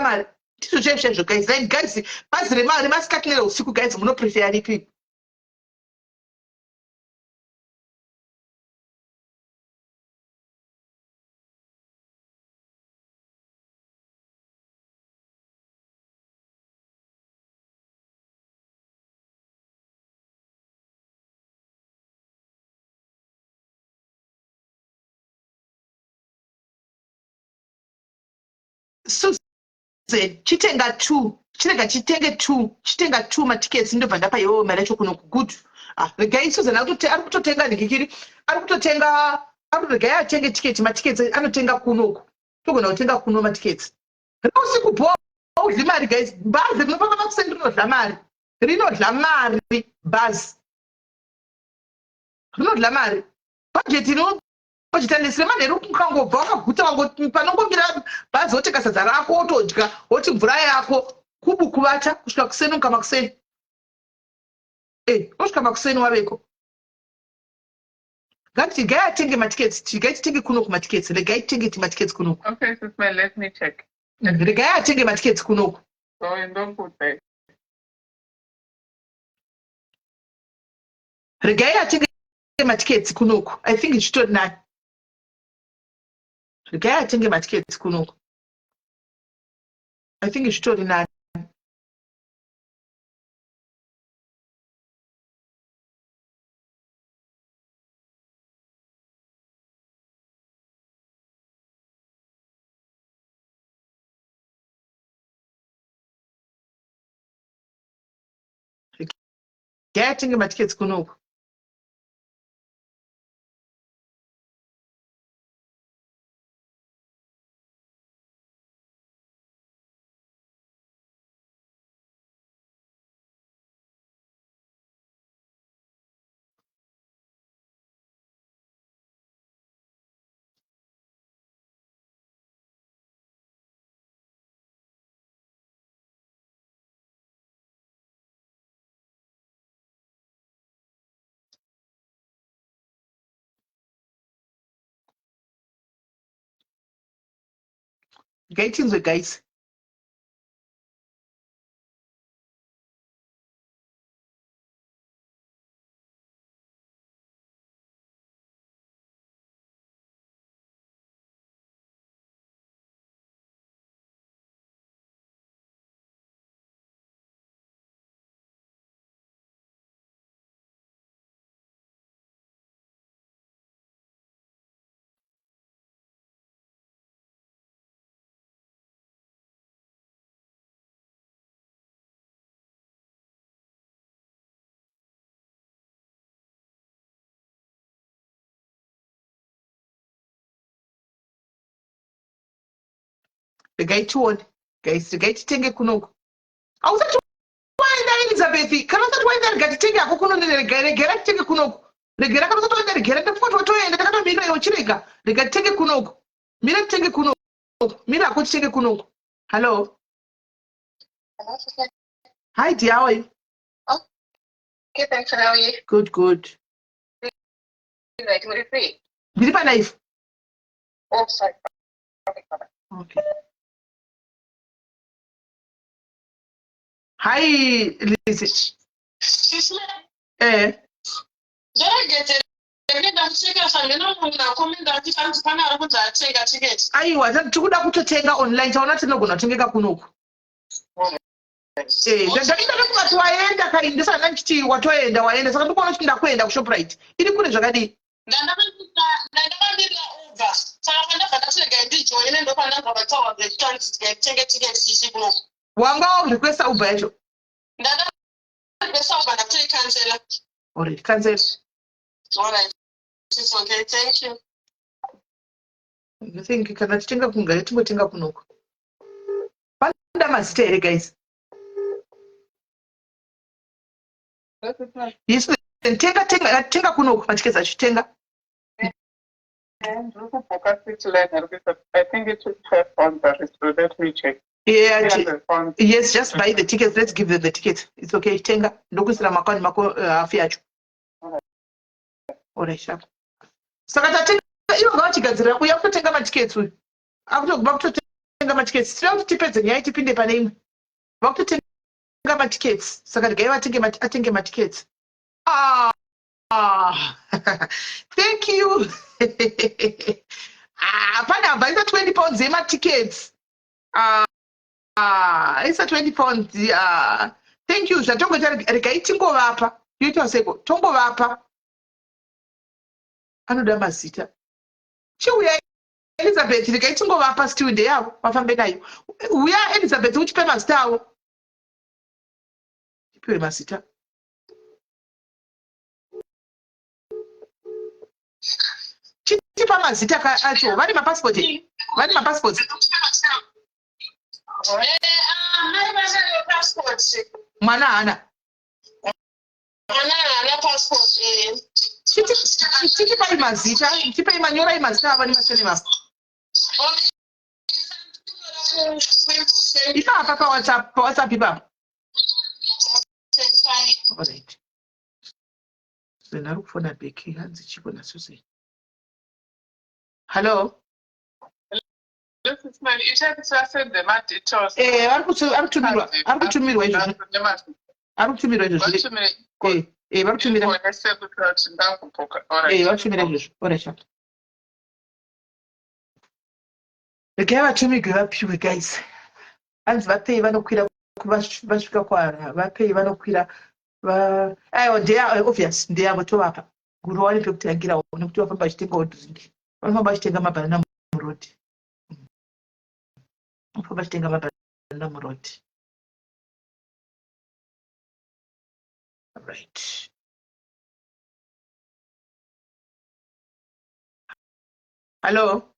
Speaker 1: mari ndizvo chaizvo guys. Then guys, bhazi remasikati nereusiku guys, munopreferya ripi? Susan, chitenga 2 chitenga 2 matickets ndobva ndapa iwewe mari yacho kuno good. Regai Susan ari kutotenga ndikikiri ari regai atenge tiketi matickets anotenga kunoku togona kutenga kuno matickets rinousiku bho udli mari guys. Bhazi rinofamba makuseni rinodla mari bhazi rinodla mari bhajeti inojetanisi remanheru ukangobva wakaguta panongomira bhazi wotenga sadza rako wotodya woti mvura yako kubu kuvata kusvika kuseni ukama kuseni osvika makuseni waveko. Ngati gai atenge matickets gai titenge kunoku matickets regai titenge matickets kunoku.
Speaker 3: Okay, Susman, let me check.
Speaker 1: Regai atenge matickets kunoku.
Speaker 3: So don't put that.
Speaker 1: Regai atenge matickets kunoku. I think it should not. Regai atenge matickets kunoku. I think it should not. Getting my tickets kunoku. Getting the guys. The guy to guys, the guy titenge kunoku. Ausati waenda Elizabeth kana usati waenda regati tenge yako kuno regera titenge kunoku. Regera kana usati waenda regera ndapfuta watoenda ndakatomira iwe chirega regati tenge kunoku. Mira titenge kunoku. Mira ako titenge kunoku. Hello. Hi dear, how are you?
Speaker 2: Okay, thanks. How are you?
Speaker 1: Good.
Speaker 2: Right, we're free.
Speaker 1: Ndiri pa live.
Speaker 2: Oh, sorry.
Speaker 1: Okay. Hi, Lizzie. Aiwa, tikuda kutotenga online taona tinogona kutengeka kunoku. Ndaenda nekungati waenda kai ndisana ndichiti waenda saka ndikuona kuti ndakuenda kuShoprite. Iri kune zvakadii?
Speaker 2: Ndakambira Uber. Saka ndabva ndatenga ndijoine ndopanda ndakataura kuti tenge tiketi chichikuno.
Speaker 1: Wanga requesta Uber yacho?
Speaker 2: Ndarequesta Uber ndatoikancela.
Speaker 1: Alright, cancel.
Speaker 2: Alright. It's okay, thank you.
Speaker 1: I think kana titenga kunga tingotenga kunoku. Panda mazita here guys. Yes, tenga kunoku matiketi acho tenga.
Speaker 3: I think it should have on the list, so let me check.
Speaker 1: Yeah,
Speaker 3: 300 pounds.
Speaker 1: yes, just buy the tickets. Let's give them the tickets. It's okay. Tenga. Ndokusira makani mako half yacho. Alright, sharp. Saka tatenga ivo ngavachigadzirira kuuya kutotenga matiketsi uyu. Akutoguba kutotenga matiketsi. Tinoda kuti tipedze nyaya tipinde pane imwe. Vakutotenga matiketsi. Saka regai atenge matiketsi. Thank you. Pane habvaisa 20 pounds yematickets. Isa 20 pounds. Thank you. Zvatongoita regai tingovapa. Yoita seko. Tongovapa. Anoda mazita. Chiuya Elizabeth regai tingovapa still ndeyavo vafambe nayo. Uya Elizabeth uchipe mazita avo. Ipiwe mazita. Chitipa mazita acho. Vari mapassport. Vari mapassport. Mwana hana. Chitipai mazita. Chitipai manyorai mazita ava nemasene mavo. Ipapa pa WhatsApp ipapa. Alright. Nari kufona beki hanzi chikona sose. Hello.
Speaker 3: This is my send them my details.
Speaker 1: Arikutumirwa izvo. Arikutumirwa izvo. Vakutumira. Vakutumira izvo. Alright. Regai vatumigwe vapiwe guys. Hanzi vapei vanokwira vasvika kwaara. Vapei vanokwira. Aiwa obvious ndeyavo tovapa. Guru wani pekutangira nekuti vafamba vachitengawo drink. Vanofamba vachitenga mabanana murodhi. Vafamba vachitenga mabanana murodhi. Right. Hello.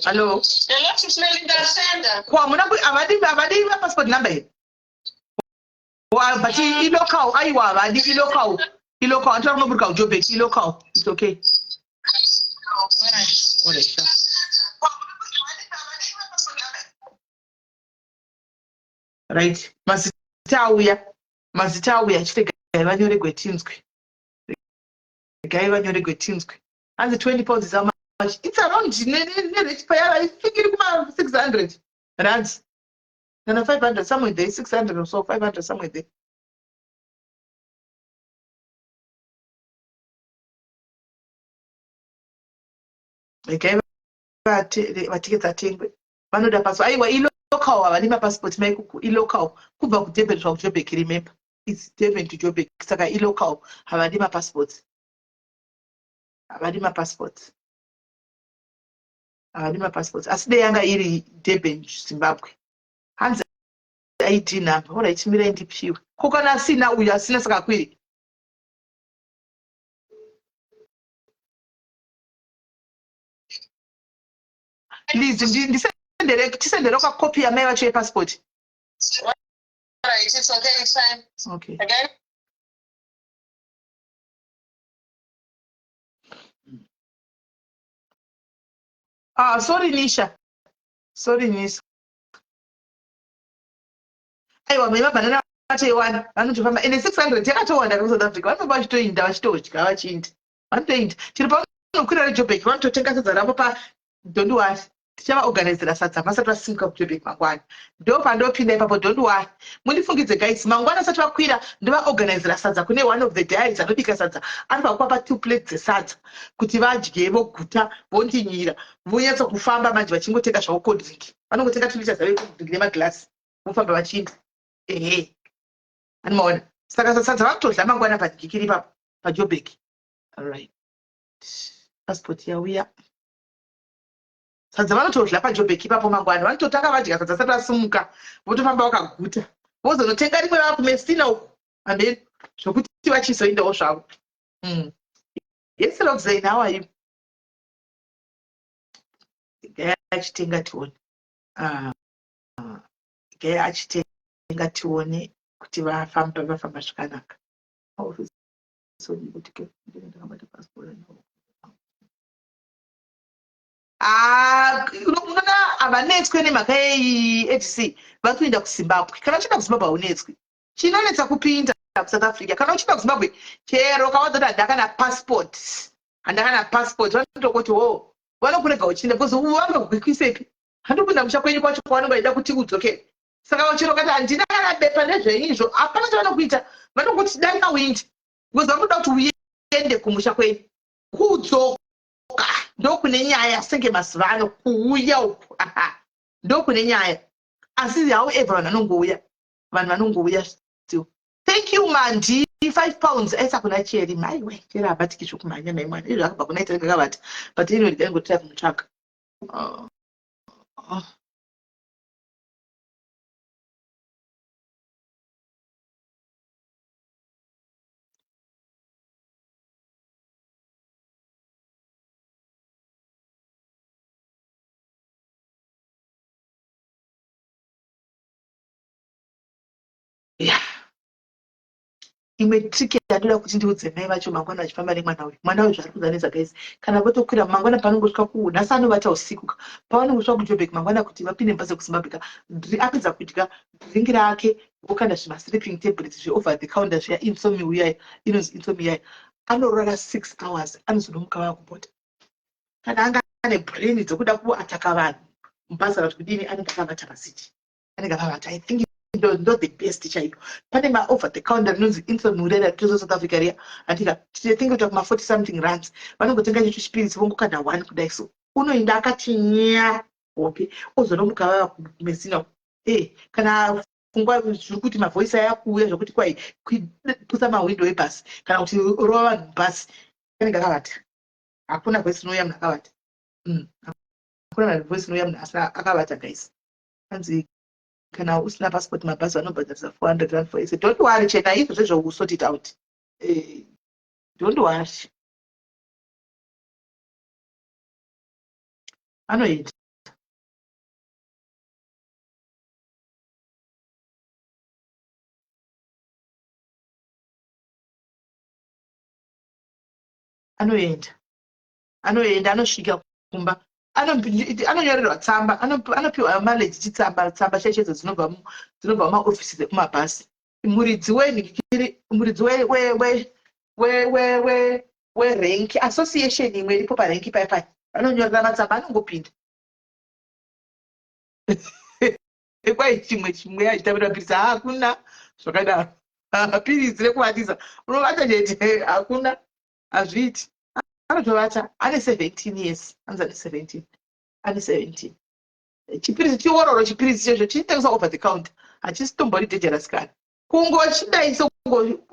Speaker 1: Hello. Kwa muna avadi passport number here. But ilocal, aiwa avadi ilocal. Ilocal. I'm talking about Joburg. Ilocal. It's okay. Alright, sure. Right. Mazita uya chite vanyore gwetinzwi. Gai vanyore gwetinzwi. And the 20 pounds is how much? It's around I think it's about 600 rands. And 500 somewhere there, 600 or so, 500 somewhere there. Okay, tickets atengwe. Vanoda passport. Aiwa ilocal havani mapassport maikuku ilocal. Kubva kuDurban kusvika kuJoburg, remember. It's Durban to Joburg. Saka ilocal havani mapassports. Havani mapassports. Havani mapassports. Asi dei yanga iri Durban, Zimbabwe. Hanzi ID number. Alright, mira ndipiwe. Kokana asina uyu asina saka kwiri. Please, tisendere kwa copy ya mai vacho passport.
Speaker 2: Alright, it's okay, it's fine.
Speaker 1: Okay.
Speaker 2: Again?
Speaker 1: Sorry Nisha. Aiwa mai mabanana vacho vanotofamba ene 600 yakatowanda ku South Africa. Vanofamba vachitoinda vachitodya vachinda. Vanotoinda. Chiri paunokwira reJoburg vanototenga sadza rapo pa don't worry. Tichavaorganizira sadza masati vasimuka kuJoburg mangwana. Ndo pandopinda ipapo don't worry. Mundifungidze guys mangwana asati vakwira ndovaorganizira sadza kune one of the diaries anobika sadza. Anobva kupa 2 plates dzesadza kuti vadye voguta vondinyira vonyatsa kufamba manje vachingotenga zvavo cold drink. Vanongotenga 2 liters ave cold drink nemaglass vofamba vachinda. Anomaona. Saka sadza vanotodya mangwana padikiri ipapo paJoburg. Alright. Passport yauya. Sadza vanotodya paJoburg ipapo mangwana. Vanototanga vadya sadza asati vasumuka. Votofamba vakaguta. Vozonotenga rimwe vava kuMessina uko. Amen. Zvokuti vachizoindawo zvavo. Yes, Roxanne, how are you? Gaya achitenga tione. Gaya achitenga tione kuti vafamba zvakanaka. unoona havanetswe nemhaka yeADC vari kuenda kuZimbabwe. Kana uchienda kuZimbabwe haunetswi. Chinonetsa kupinda kuSouth Africa. Kana uchienda kuZimbabwe chero kawadzoti handakana passport vanotokoti wo vanokurega uchienda because vange kukuisepi handopinda musha kwenyu kwacho kwavanenge vaida kuti udzokere. Saka chero kati handina kana bepa nezveizvo hapana chavanokuita, vanokuti darika windi because vanoda kuti uende kumusha kwenyu kudzoka. Ndokune nyaya senge mazuva ano kuuya uku ndokune nyaya asi however vanhu vanongouya still. Thank you Mandi, 5 pounds aisa kuna Cheri. Maiwe Cheri habatiki zvokumhanya naimwana izvo akabva kuna ita ngakavata but anyway ndikangotora kumutsvaka. Yeah. Imwe triki yandoda kuti ndiudze mai vacho mangwana vachifamba nemwana uyu. Mwana uyu zvari kuzanetsa guys. Kana votokwira mangwana panongosvika nhasi anovata usiku. Pavanongosvika kuJoburg mangwana kuti vapinde bhazi kuZimbabwe. Apedza kudya dringi rake vokanda zvima sleeping tablets zveover the counter zviya insomnia uyai inonzi insomnia. Anorora 6 hours anozonomuka vakubhota. Kana anga ane brain dzokuda kuataka vanhu mubhazi kana kuti kudini anenge akavata pasiti. Anenge akavata. I think not the best chaipo. Pane ma over the counter inonzi insomnia to South Africa ria. Andika think kuti kuma 40 something rands. Vanongotenga icho chipirizi vongokanda 1 kudai so. Unoenda akati nya hope ozonomuka vakumesina. Kana pfungwa zviri kuti mavhoisi ayakuuya zvokuti kwai pusa mawindow ebhasi kana kuti rova vanhu bhasi anenge akavata. Hakuna voice inouya munhu akavata. Hakuna voice inouya munhu asina akavata guys. Anzi kana usina passport mabhazi vanobhadharisa 400 rand for it. Don't worry Chena, izvo zvezvo we'll sort it out. Don't worry. Anoenda. Anoenda anosvika kumba. Anonyorerwa tsamba, anopiwa maleji chitsamba chaichedzo dzinobva mumaofisi dzekumabhasi. Muridzi werenki association imwe iripo parenki paipai vanonyorera matsamba anongopinda. Kwai chimwe achitavira pirizi hakuna zvakadaro. Pirizi rekuvandisa unovata chete hakuna hazviiti. Anotovata ane 17 years. Anzi ane 17. Ane 17. Chipirizi chiororo chipirizi chezvo chinotengeswa over the counter. Hachisi tombori dangerous kana. Kungochidai so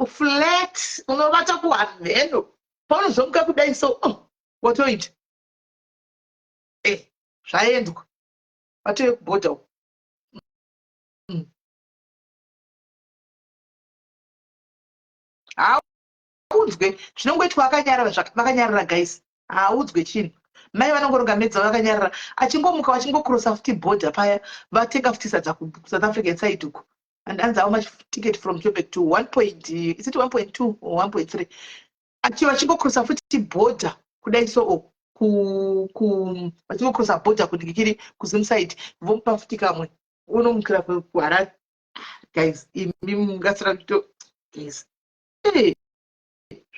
Speaker 1: flat unovata kuhamheno. Paunozomuka kudai so watoita. Zvaendwa. Watoye kubhodha uko. Haudzwe zvinongoitwa vakanyarara guys. Haudzwe chinhu. Mai vanongoronga medza vakanyarara. Achingomuka vachingokrosa futi border paya vatenga futi sadza kuSouth African side uko. And anzi how much ticket from Joburg to 1. Is it 1.2 or 1.3? Vachingokrosa futi border kudai so vachingokrosa border kudikiri kuZim-side vomupa futi kamwe. Unomukira kuHarare. Guys, imi mungasira kuto guys.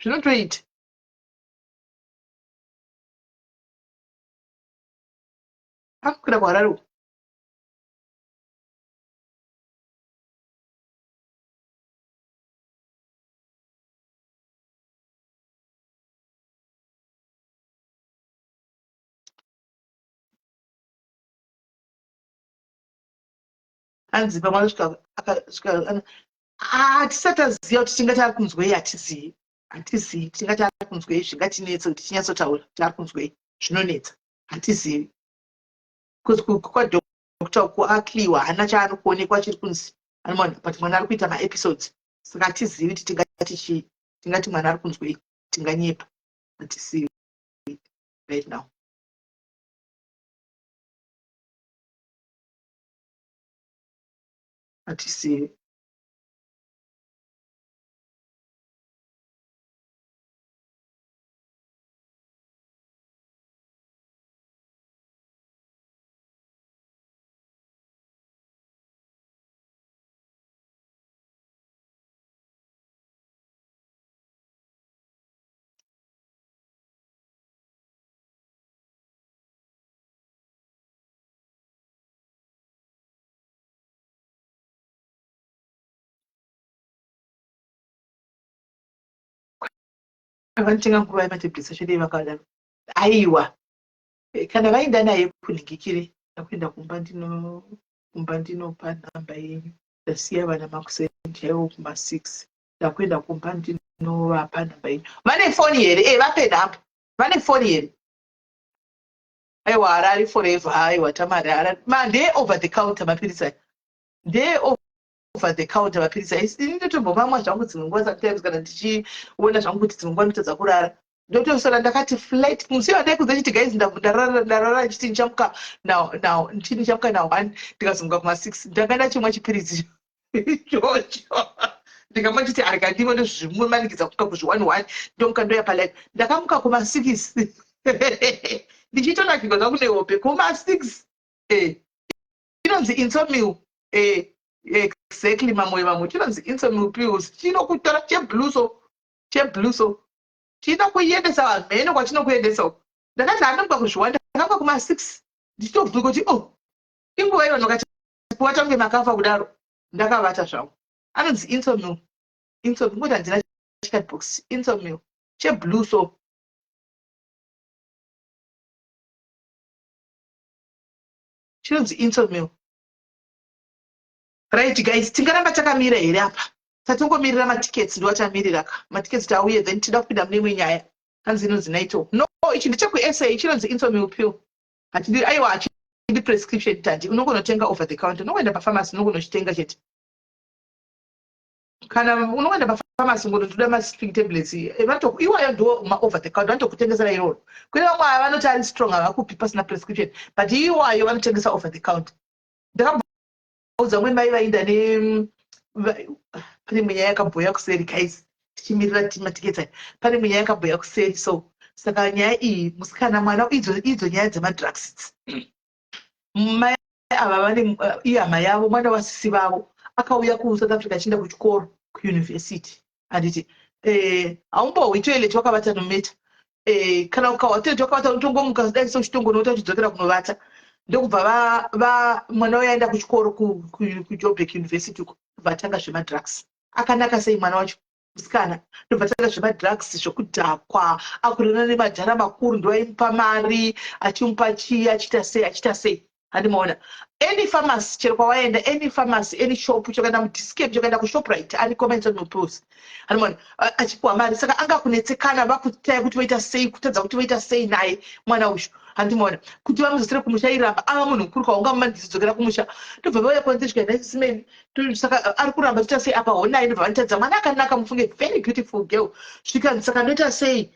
Speaker 1: Zvinotoita. Akukira kuHarare. Anzi pamwe akasvika hatisati taziva kuti tingati ari kunzwei hatizivi tingati ari kunzwei zvingatinetsa kuti tinyatsotaura kuti ari kunzwei zvinonetsa hatizivi kwadokta kuakliwa haana chaanokuonekwa chiri kunzi but mwana ari kuita maepisodes saka hatizivi kuti tingati mwana ari kunzwei tinganyepa hatizivi right now. Hatisivi. Vantenga nguva yematablets acho dei vakadaro. Aiwa. Kana vaenda naye kunhingikire ndakuenda kumba ndinopa nhamba yenyu. Ndasiya vana makusendi chaiwo kuma6. Ndakuenda kumba ndinovapa nhamba yenyu. Vane foni here? Vape nhamba. Vane foni here? Aiwa, Harare forever. Aiwa, Tamari Harare. Ndeye over the counter mapirisi aya. Ndeye over the counter mapirisi aya. Ndinotombomamwa zvangu dzimwe nguva sometimes kana ndichiona zvangu kuti dzimwe nguva ndotadza kurara. Ndotosora ndakati flight musi wadai kunze chiti guys ndarara chiti ndichamuka now chiti ndichamuka now 1 ndikazonga kuma6 ndanga ndachimwa chipirizi ichocho ndikamwa chiti arika ndimo ndozvimumanikidza kuka kuzvi1 ndomuka ndoya palife ndakamuka kuma6 ndichitonakirwa zvangu nehope kuma6 inonzi insomil exactly mamwe chinonzi insomil pills chinokutora chebluso chinokuendesa vanhu mhene kwachinokuendesawo ndakati handomuka kuzviwanda ndakamuka kuma6 ndichitobvuka kuti inguva iyo ndokatipuwa tange makafa kudaro ndakavata zvangu anonzi insomil ngoti handina chicatbox insomil chebluso chinonzi insomil. Right guys, tingaramba takamira here apa tatongomirira matiketsi ndowatamirira ka matiketsi tauye then tida kupinda mune imwe nyaya hanzi inonzi naito no ichi ndechekusa chinonzi insomil pill hachidi prescription tandi unongonotenga over the counter unongoenda pafamasi unongonochitenga chete kana unongoenda pafamasi ungondotoda maswing tablets iwayo ndo over the counter vanotokutengesera iroro kune vamwe ava vanoti ari strong havakupi pasina prescription but iwayo vanotengesa over the counter. Ndakabvunza umwe mai vainda pane mwenyaya yakabhuya kuseri guys tichimirira matiketsi aya pane mwenyaya yakabhuya kuseri so saka nyaya iyi musikana mwana idzo nyaya dzemadrugs mai ava vane ihama yavo mwana wasisi vavo akauya kuSouth Africa achienda kuchikoro kuuniversity anditi haumbohwi toilet wakavata nometa kana ukawa toilet wakavata unotongomuka dai sochitongonota uchidzokera kunovata ndokubva mwana uyo aenda kuchikoro kuJoburg University uko kubva atanga zvemadrugs akanaka sei mwana wacho musikana ndobva atanga zvemadrugs zvokudhakwa akurana nemadhara makuru ndoaimupa mari achimupa chii achita sei handimaona any pharmacy chero kwawaenda any pharmacy any shop chokaenda mudiscape chokaenda kuShoprite ari insomil pills handimaona achipuwa mari saka anga kunetsekana vakutaya kuti voita sei kutadza kuti voita sei naye mwana uyu handimaona kuti vamuzosere kumusha iramba ava munhu mukuru kwaunga ndizodzokera kumusha ndobva vauya kwanzisvika naisimeni saka ari kuramba toita sei apa honai ndobva vanotadza mwana akanaka mufunge very beautiful girl svikanzi saka ndoita sei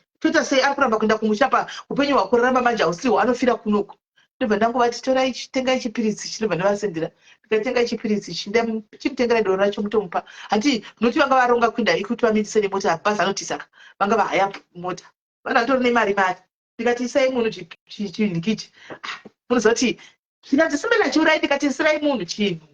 Speaker 1: ari kuramba kuenda kumusha pa upenyu hwakuraramba manje hausihwo anofira kunoko ndobva ndangovati torai tengai chipirizi chinobva ndavasendera ndikatenga chipirizi chimutengera doro racho mutomupa hati noti vanga varonga kuinda ikuti vamindise nemota bhazi anoti saka vanga vahaya mota vana ndori nemari ndikati isai munhu chinhikichi munozoti zvikati simena chiurai ndikati isirai munhu chinhu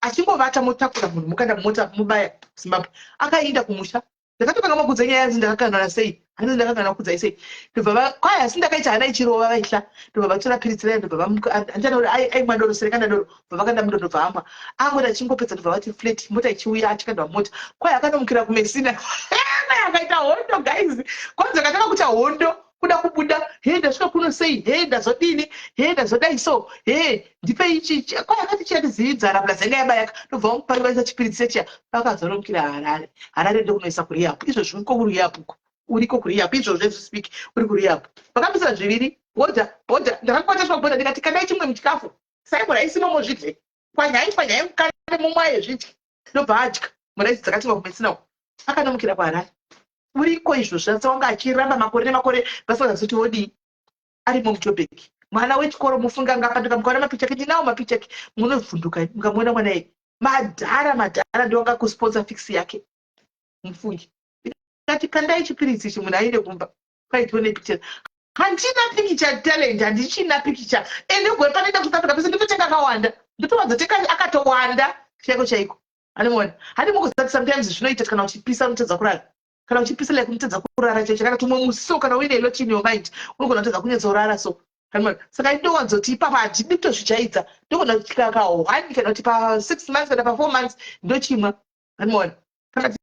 Speaker 1: achingovata motakura munhu mukanda mota mubaya Zimbabwe akaenda kumusha ndakatokanga makudza nyaya yanzi ndakakanana sei hanzi ndakakana kudzai sei ndobva kwai asi ndakaita hana ichirova vaihla ndobva vatora piritsi rayo ndobva handitana kuti aimwa doro serekanda doro bva vakanda mundo ndobva amwa amwe achingopedza ndobva vati flat mota ichiuya achikandwa mota kwai akanomukira kumesina akaita hondo guys kwanza kataka kuita hondo kuda kubuda ndasvika kuno sei ndazodini ndazodai so ndipe ichi kwai akati chiatizividzara plazanga yabayaka ndobva vamuparivasa chipiritsi sechiya vakazoromukira Harare ndokunoisa kuriyapo izvozvi uriko kuriyapo izvozvo ezvispeak uri kuriyapo vakambisa zviviri bhodha ndakakwata zvimabhodha ndikati kandai chimwe muchikafu sai muraisi momozvidye kwanyai mukare mumwaye zvidye ndobva adya muraisi dzakatimwa kumesinawo akanomukira kuHarare uriko izvozvo asi wanga achiramba makore nemakore vasingazivi kuti vodii arimo muJoburg mwana wechikoro mufunga ngapanduka mukaona mapicha ake ndinawo mapicha ake munovhunduka mukamuona mwana iyi madhara ndowanga kusponsor fix yake mufungi kati kandai chipirizi ichi munhu aende kumba kwaitione picha handina pikicha talent handichina pikicha ende gore panoenda kuSouth Africa pese ndototenga akawanda ndotowadzotenga akatowanda chaiko hanimona handimukuzati sometimes zvinoita kana uchipisa unotadza kurara kana uchipisa like unotadza kurara chacho kana tumwe musiso kana uine lot in your mind unogona kutadza kunyatsorara so saka ndowanzoti ipapa handidi kutozvichaidza ndogona kutyika ka1 kana kuti pa6 months kana pa4 months ndochimwa hanimona kana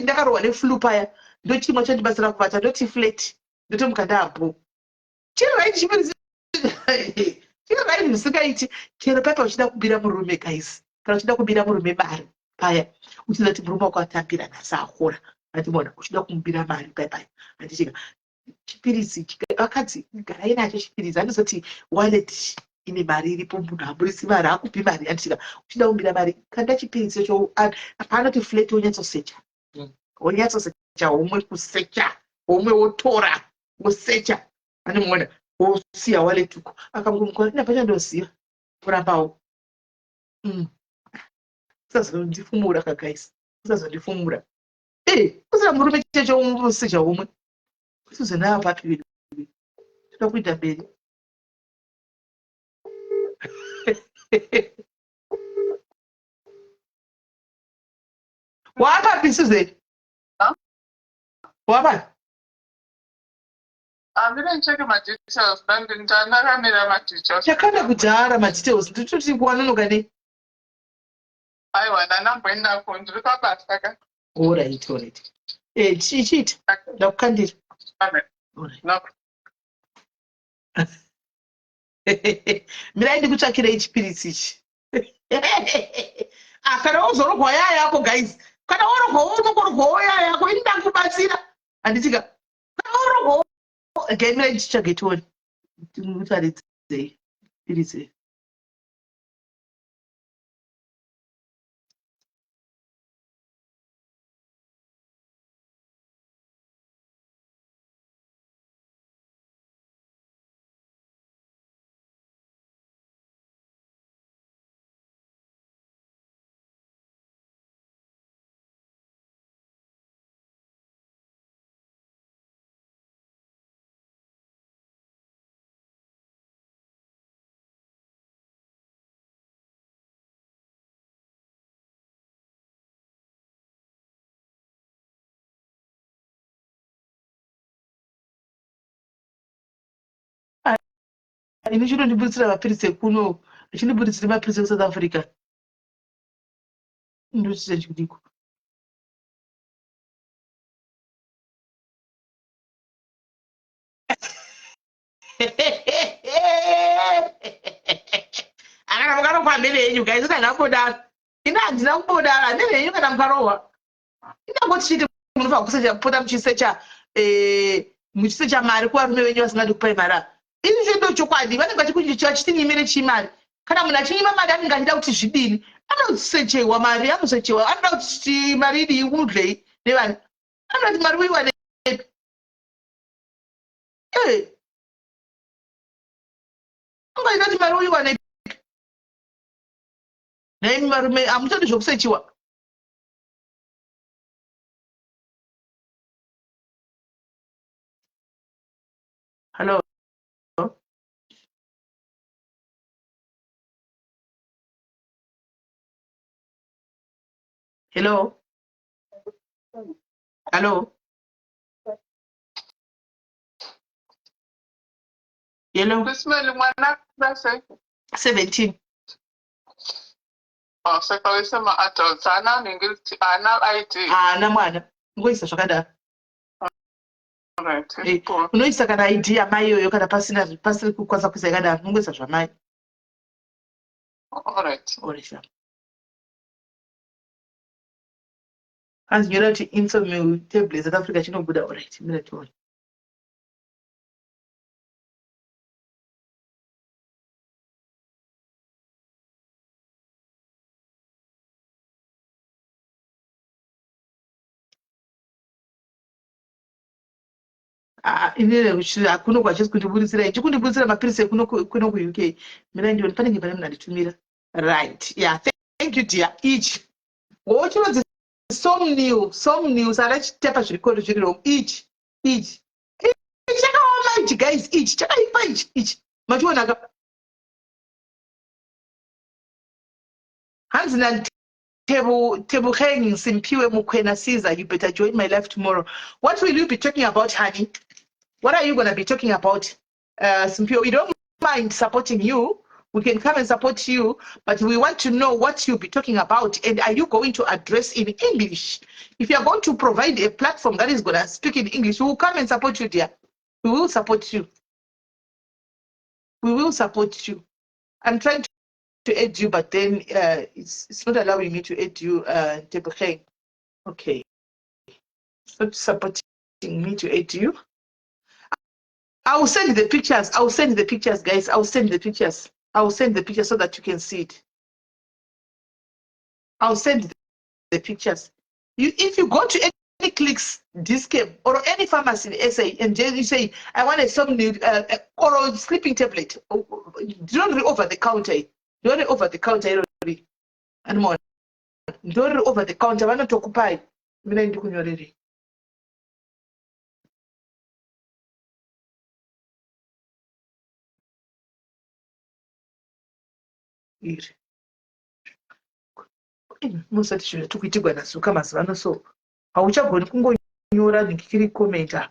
Speaker 1: ndakarohwa neflu paya ndochimwa chandibasira kubata ndoti flat ndotomuka ndapo chero raiti chipirizi chero raiti zvisingaiti chero papa uchida kubira murume guys kana uchida kubira murume mari paya uchiza kuti murume wako atambira nhasi akora atimona uchida kumubira mari paya andichika chipirizi akadzi garai nacho chipirizi andizoti wallet ine mari iripo munhu hamurisi mari akupi mari andichika uchida kumbira mari kanda chipirizi icho panoti flat wonyatsosecha homwe kusecha homwe wotora wosecha anomona wosiya wallet uko akamukumuka ina pachandoziva kurambawo usazondifumura kagaisi usazondifumura usina murume checho wosecha homwe usizonava papiri toda kuita mberi wapapi Suzanne wapapi
Speaker 3: Ndinecheke madetails ndakamira madetails.
Speaker 1: Chakanda kujara madetails nditoti kuwanonoka ne.
Speaker 3: Aiwa ndamboendako ndiri pabasa ka.
Speaker 1: Alright. Chiita ndakukandira. Mirai ndikutsvakirei chipirizi ichi. Kana wozorogwa yaya yako guys. Kana worogwa unongorogwawo yaya yako ini ndakubatsira. Handitika. Kana worogwa Gamer ndichitsvage tione. Timutaridzei chipirizi. Ini chinondibuditsira mapirisi ekuno chinondibuditsira mapirisi ekusouth Africa ndochita chikudiko akana mukarohwa mbele yenyu guys ndakambodaro ina handina kumbodaro mbele yenyu kana mukarohwa indangoti chiti munofanira kusecha pota muchisecha mari kuvarume venyu vasingadi kupai mari ini zvindo chokwadi vanenge vachitinyimire chimari kana munhu achinyima mari anenge achida kuti zvidini anosechewa mari anosechewa anoda kuti mari idii unudlei nevani anoda kuti mari uiwane angaida kuti mari uiwane naimi marume hamutodi zvokusechiwa Hello. Hello. Hello. Hello.
Speaker 3: Kusmeli mwana base.
Speaker 1: 17.
Speaker 3: Sekawisema adults ana ningiliti ana ID.
Speaker 1: Ana mwana. Ngoisa zvakadaro.
Speaker 3: Alright.
Speaker 1: Unoisa kana ID yamai iyoyo kana pasiri kukwanisa kuisa yakadaro unongoisa zvamai.
Speaker 3: Alright.
Speaker 1: Anzinyora kuti info mutable South Africa chinobuda alright. Mira tione. Inini hakuno kwachisi kundiburisira ichi kundiburisira mapirisi ekuno kuUK. Mira ndione panenge pane munhu anditumira. Right. Yeah. Thank you dear. Each. Wochinonzi some news arachitepa zvirikoro zviri rom each chakaoma ichi guys ichi chakaipa ichi machionaka hanzi table hanging Simpiwe Mukwena Caesar, you better join my life tomorrow. What will you be talking about, honey? What are you going to be talking about? Simpiwe, we don't mind supporting you. We can come and support you, but we want to know what you'll be talking about, and are you going to address in English? If you are going to provide a platform that is going to speak in English, we will come and support you, dear. We will support you. We will support you. I'm trying to add you, but then it's not allowing me to add you, Tebukeng. Okay. It's not supporting me to add you. I will send the pictures. I will send the pictures, guys. I will send the pictures. I will send the pictures so that you can see it. I'll send the pictures. If you go to any Clicks, Discam, or any pharmacy in SA, and you say, I want a something or a sleeping tablet, don't read over the counter. Don't read over the counter anymore. Don't read over the counter. Why not occupy? Musati zvino tikuitigwa naso mazuva ano, so hauchagoni kungonyora ndikiri komenta.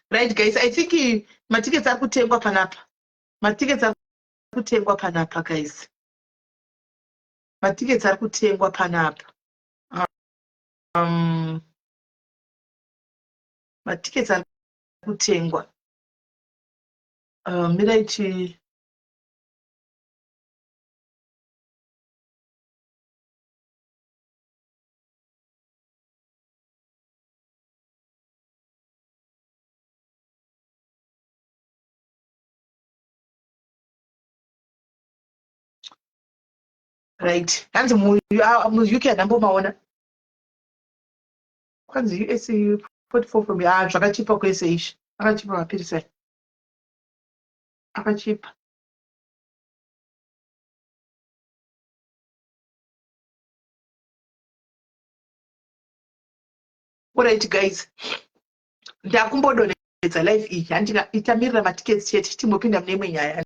Speaker 1: Right, guys, I think matickets are kutengwa panapa. Matickets are kutengwa panapa, guys. Matickets are kutengwa panapa. Matickets are kutengwa. Miraiti. Right. And you can number maona. Kwanzi US 44 from ya zvakachipa kwese ishi. Akachipa mapirisa. Akachipa. Alright, guys. Ndakumbodonedza live iyi handika itamirira matickets chete timbopinda mune imwe nyaya.